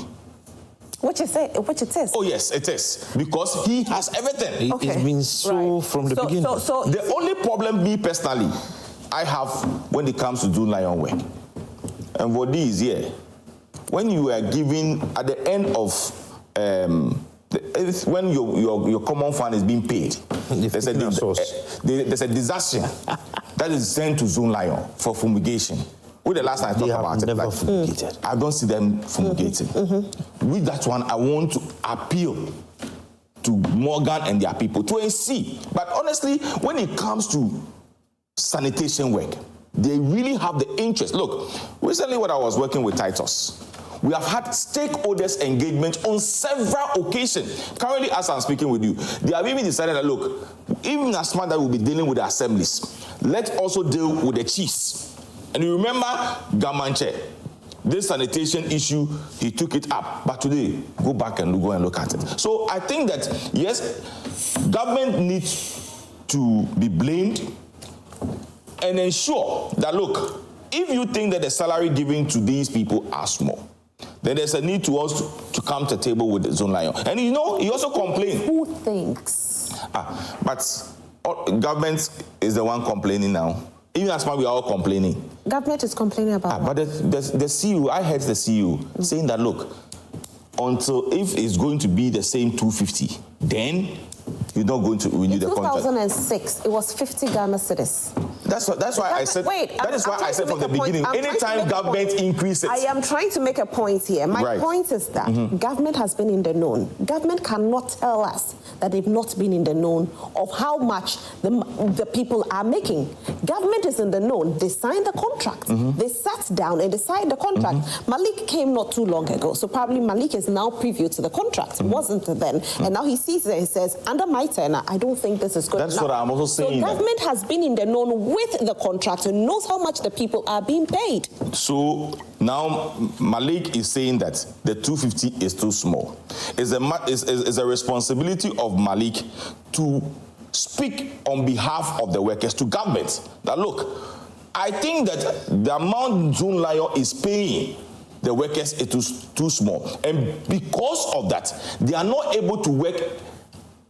What it is? Oh yes, it is. Because he has everything. Okay. It's been so from the beginning. The only problem, me personally, I have when it comes to Zoomlion work, and Vodi is here. When you are giving at the end of when your common fund is being paid, there's a disaster that is sent to Zoomlion for fumigation. With the last time I talked about it, like, fumigated. I don't see them fumigating. With that one, I want to appeal to Morgan and their people to see. But honestly, when it comes to sanitation work, they really have the interest. Look, recently when I was working with Titus, we have had stakeholders engagement on several occasions. Currently, as I'm speaking with you, they have even decided that, look, even as much that we'll be dealing with the assemblies, let's also deal with the chiefs. And you remember Gamanche, this sanitation issue, he took it up. But today, go back and go and look at it. So I think that, yes, government needs to be blamed and ensure that, look, if you think that the salary given to these people are small, then there's a need to us to come to the table with the Zoomlion. And you know, he also complained. Who thinks? But government is the one complaining now. Even as we are all complaining. Government is complaining about But the CEO, I heard the CEO saying that, look, until if it's going to be the same 250, then you're not going to renew the contract. In 2006, it was 50 Ghana cedis. That's why I said. That is why I said from the beginning. Anytime government increases, I am trying to make a point here. My point is that government has been in the known. Government cannot tell us that they've not been in the known of how much the people are making. Government is in the known. They signed the contract. They sat down and they signed the contract. Malik came not too long ago, so probably Malik is now preview to the contract. It wasn't then, and now he sees it and says, under my tenure, I don't think this is good enough. That's what I'm also saying. So government has been in the known with the contract and knows how much the people are being paid. So now Malik is saying that the 250 is too small. It's a responsibility of Malik to speak on behalf of the workers to government. That look, I think that the amount Zoomlion is paying the workers is too small. And because of that, they are not able to work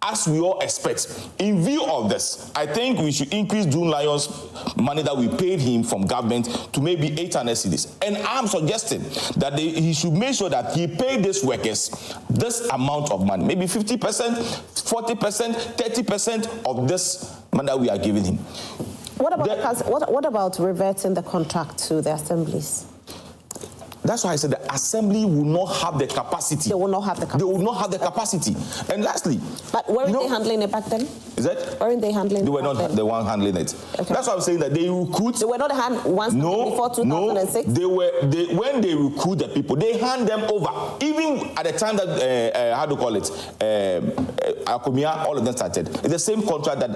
as we all expect. In view of this, I think we should increase Zoomlion's money that we paid him from government to maybe 800 cedis. And I'm suggesting that he should make sure that he paid these workers this amount of money, maybe 50%, 40%, 30% of this money that we are giving him. What about reverting the contract to the assemblies? That's why I said the assembly will not have the capacity. They will not have the capacity. They will not have the capacity. And lastly, but weren't they handling it back then? Is that? Weren't they handling it? They were not the one handling it. Okay. That's why I'm saying that they recruit. They were not before 2006. No, when they recruit the people, they hand them over. Even at the time that Akomia, all of them started. It's the same contract that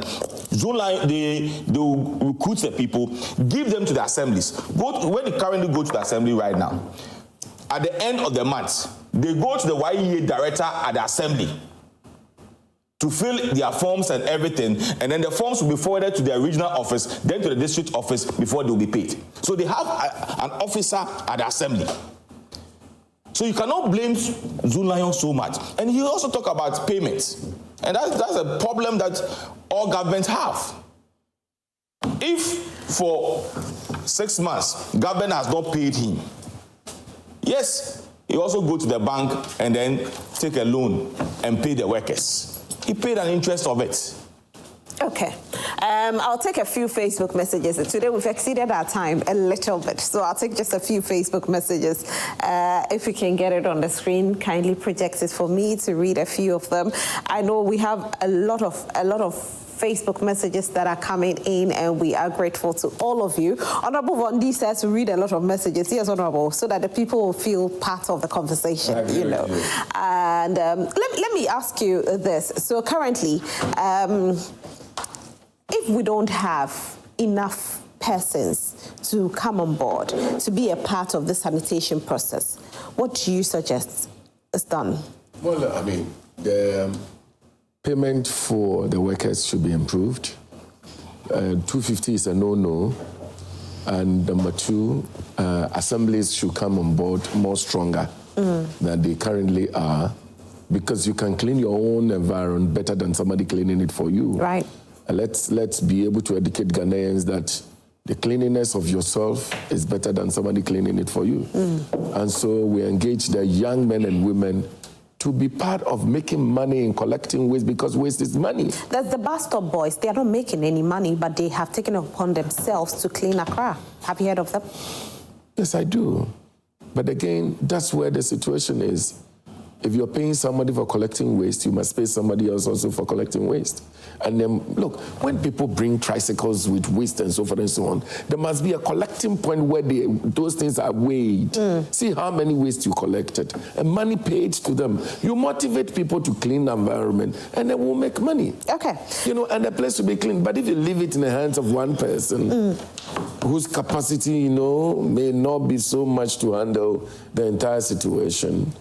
Zoomlion, they will recruit the people, give them to the assemblies. When they currently go to the assembly right now, at the end of the month, they go to the YEA director at the assembly to fill their forms and everything, and then the forms will be forwarded to their regional office, then to the district office before they will be paid. So they have an officer at the assembly. So you cannot blame Zoomlion so much. And he also talk about payments, and that's a problem that all governments have. If for 6 months government has not paid him, yes, he also go to the bank and then take a loan and pay the workers. He paid an interest of it. Okay. I'll take a few Facebook messages. Today we've exceeded our time a little bit, so I'll take just a few Facebook messages. If we can get it on the screen, kindly project it for me to read a few of them. I know we have a lot of Facebook messages that are coming in, and we are grateful to all of you. Honorable Vondi says to read a lot of messages. Yes, Honorable, so that the people will feel part of the conversation, you know. And let me ask you this. So currently, if we don't have enough persons to come on board to be a part of the sanitation process, what do you suggest is done? Well, I mean, the payment for the workers should be improved. 250 is a no-no. And number two, assemblies should come on board more stronger than they currently are, because you can clean your own environment better than somebody cleaning it for you. Right. Let's be able to educate Ghanaians that the cleanliness of yourself is better than somebody cleaning it for you. And so we engage the young men and women to be part of making money in collecting waste, because waste is money. There's the bus stop boys. They are not making any money, but they have taken it upon themselves to clean Accra. Have you heard of them? Yes, I do. But again, that's where the situation is. If you're paying somebody for collecting waste, you must pay somebody else also for collecting waste. And then, look, when people bring tricycles with waste and so forth and so on, there must be a collecting point where those things are weighed. See how many waste you collected, and money paid to them. You motivate people to clean the environment, and they will make money. Okay. You know, and the place will be clean. But if you leave it in the hands of one person, whose capacity, you know, may not be so much to handle the entire situation,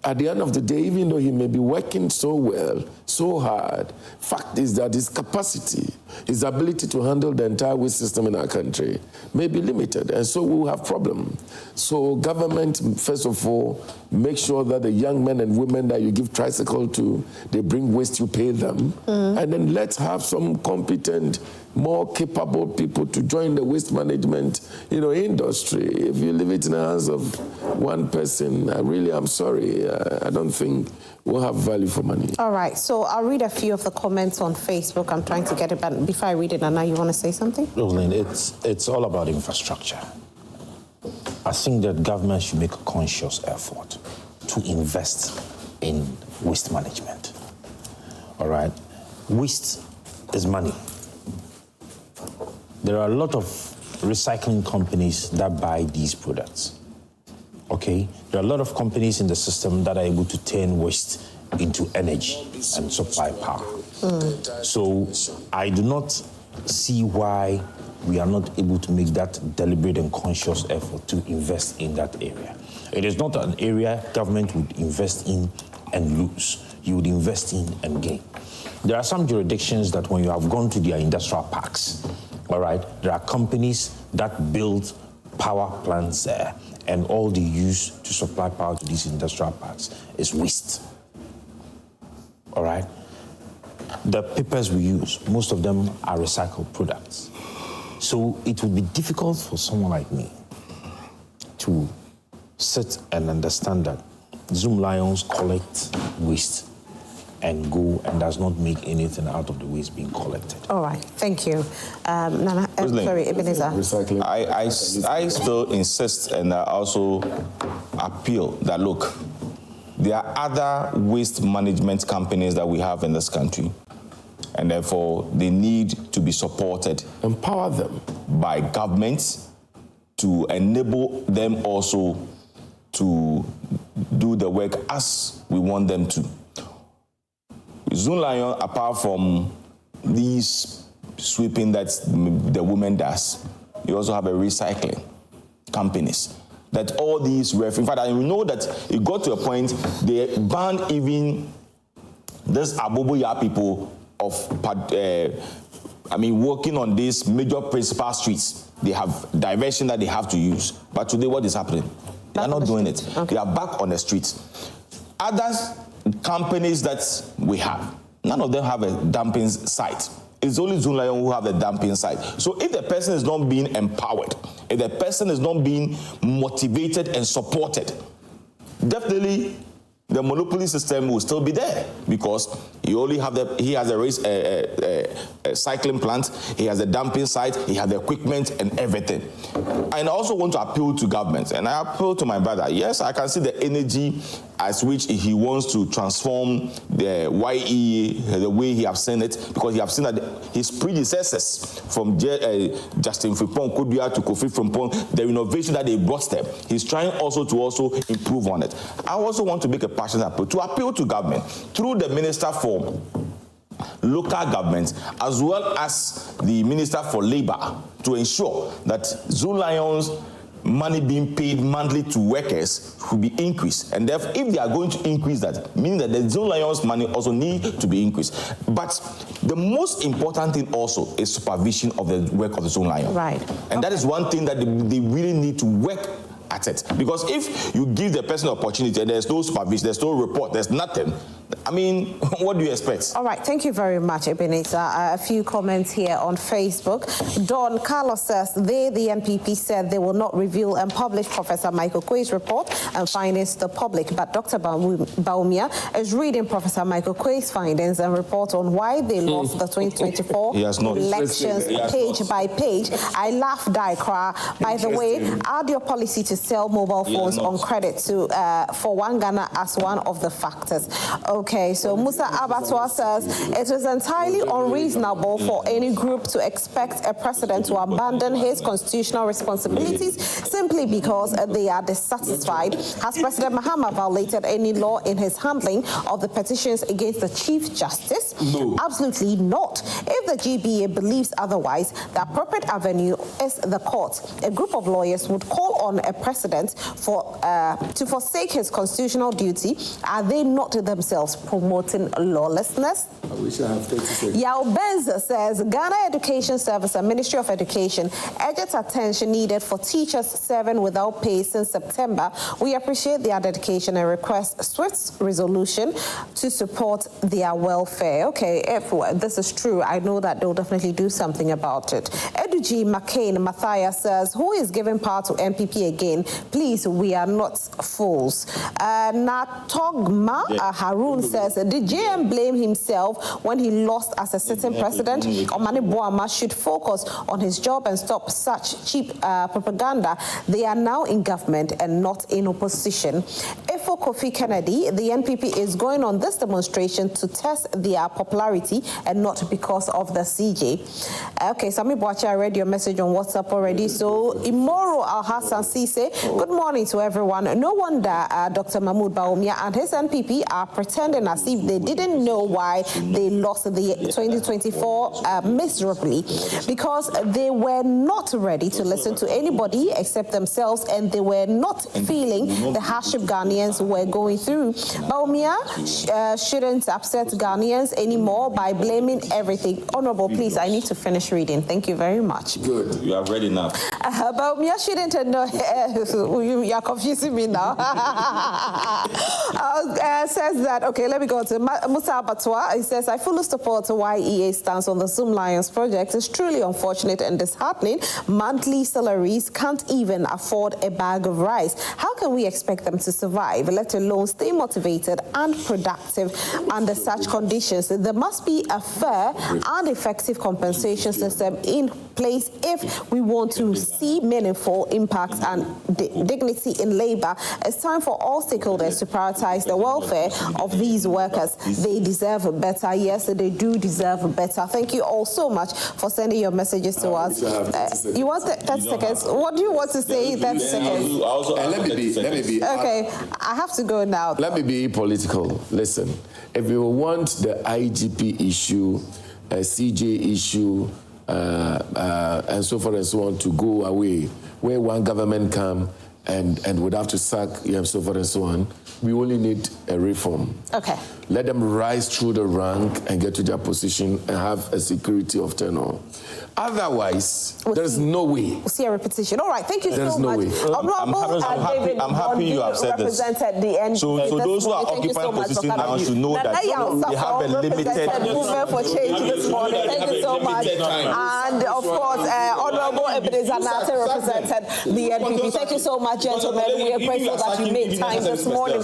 at the end of the day, even though he may be working so well, so hard, fact is that his capacity, his ability to handle the entire waste system in our country may be limited, and so we will have problems. So government, first of all, make sure that the young men and women that you give tricycle to, they bring waste, you pay them, and then let's have some competent, more capable people to join the waste management, you know, industry. If you leave it in the hands of one person, I'm sorry, I don't think we'll have value for money. All right, so I'll read a few of the comments on Facebook. I'm trying to get it, but before I read it, Nana, you want to say something? Roland, it's all about infrastructure. I think that government should make a conscious effort to invest in waste management. All right? Waste is money. There are a lot of recycling companies that buy these products. Okay? There are a lot of companies in the system that are able to turn waste into energy and supply power. So I do not see why we are not able to make that deliberate and conscious effort to invest in that area. It is not an area government would invest in and lose. You would invest in and gain. There are some jurisdictions that when you have gone to their industrial parks, all right, there are companies that build power plants there, and all they use to supply power to these industrial parks is waste. All right? The papers we use, most of them are recycled products. So it would be difficult for someone like me to sit and understand that Zoomlions collect waste and go and does not make anything out of the waste being collected. All right, thank you. Nana, sorry, Ebenezer. Recycling. I still insist and I also appeal that, look, there are other waste management companies that we have in this country, and therefore they need to be supported. Empower them. By governments to enable them also to do the work as we want them to. Zoomlion, apart from these sweeping that the woman does, you also have a recycling companies. That all these in fact, I know that it got to a point they banned even this Aboboya people of, working on these major principal streets. They have diversion that they have to use. But today, what is happening? They are not doing it. Okay. They are back on the streets. Others companies that we have, none of them have a dumping site. It's only Zoomlion who have a dumping site. So if the person is not being empowered, if the person is not being motivated and supported, definitely the monopoly system will still be there, because he has a cycling plant, he has a dumping site, he has the equipment and everything. And I also want to appeal to government, and I appeal to my brother. Yes, I can see the energy as which he wants to transform the YE the way he has seen it, because he has seen that his predecessors from Justin Frimpong, Kudia to Kofi Frimpong, the innovation that they brought them, he's trying also to improve on it. I also want to make a passionate appeal to government through the Minister for Local Government as well as the Minister for Labour to ensure that Zoomlion's money being paid monthly to workers will be increased. And therefore, if they are going to increase that, meaning that the Zoomlion's money also need to be increased. But the most important thing also is supervision of the work of the Zoomlion. Right. And that is one thing that they really need to work at it. Because if you give the person opportunity and there's no supervision, there's no report, there's nothing, I mean, what do you expect? All right, thank you very much, Ebenezer. A few comments here on Facebook. Don Carlos says, the NPP said they will not reveal and publish Professor Michael Quay's report and findings to the public, but Dr. Bawumia is reading Professor Michael Quay's findings and report on why they lost the 2024 elections page by page. I laugh, die, cry. By the way, add your policy to sell mobile phones on credit to for one Ghana as one of the factors. Okay, so Musa Abattoir says it is entirely unreasonable for any group to expect a president to abandon his constitutional responsibilities simply because they are dissatisfied. Has President Mahama violated any law in his handling of the petitions against the Chief Justice? No. Absolutely not. If the GBA believes otherwise, the appropriate avenue is the court. A group of lawyers would call on a president to forsake his constitutional duty. Are they not themselves promoting lawlessness? I wish I have 30 seconds. Yaw says Ghana Education Service and Ministry of Education urgent attention needed for teachers serving without pay since September. We appreciate their dedication and request swift resolution to support their welfare. Okay, if this is true, I know that they'll definitely do something about it. Eduji McCain Matthias says, who is giving power to MPP again? Please, we are not fools. Natogma Harun says, did JM blame himself when he lost as a sitting president? Omani Boama should focus on his job and stop such cheap propaganda. They are now in government and not in opposition. If for Kofi Kennedy, the NPP is going on this demonstration to test their popularity and not because of the CJ. Okay, Sami Boachi, I read your message on WhatsApp already. So, Imoro Al-Hassan Sise, good morning to everyone. No wonder Dr. Mahmoud Bawumia and his NPP are pretending as if they didn't know why they lost the 2024 miserably, because they were not ready to listen to anybody except themselves, and they were not feeling the hardship Ghanaians were going through. Bawumia shouldn't upset Ghanaians anymore by blaming everything. Honorable, please, I need to finish reading. Thank you very much. Good. You have read enough. Bawumia shouldn't know. You are confusing me now. Says that, okay, let me go to Musa Abattoir. He says, I fully support why EA stands on the Zoomlion project. It's truly unfortunate and disheartening. Monthly salaries can't even afford a bag of rice. How can we expect them to survive, let alone stay motivated and productive under such conditions? There must be a fair and effective compensation system in place if we want to see meaningful impacts and dignity in labor. It's time for all stakeholders to prioritize the welfare of these workers. They deserve better. Yes, they do deserve better. Thank you all so much for sending your messages to us. You want 30 seconds? What do you want to say? 30 seconds. Let me be. Okay, I have to go now. Let me be political. Listen, if you want the IGP issue, CJ issue, and so forth and so on to go away, where one government come and would have to sack and so forth and so on, we only need a reform. Okay. Let them rise through the rank and get to their position and have a security of tenure. Otherwise, there's no way. We'll see a repetition. All right, thank you so much. I'm happy you have said this. So those who are occupying position now should know that they have a limited movement for change this morning. Thank you so much. And of course, Honorable Ebenezer Nate represented the NPP. Thank you so much, gentlemen. We are grateful that you made time this morning.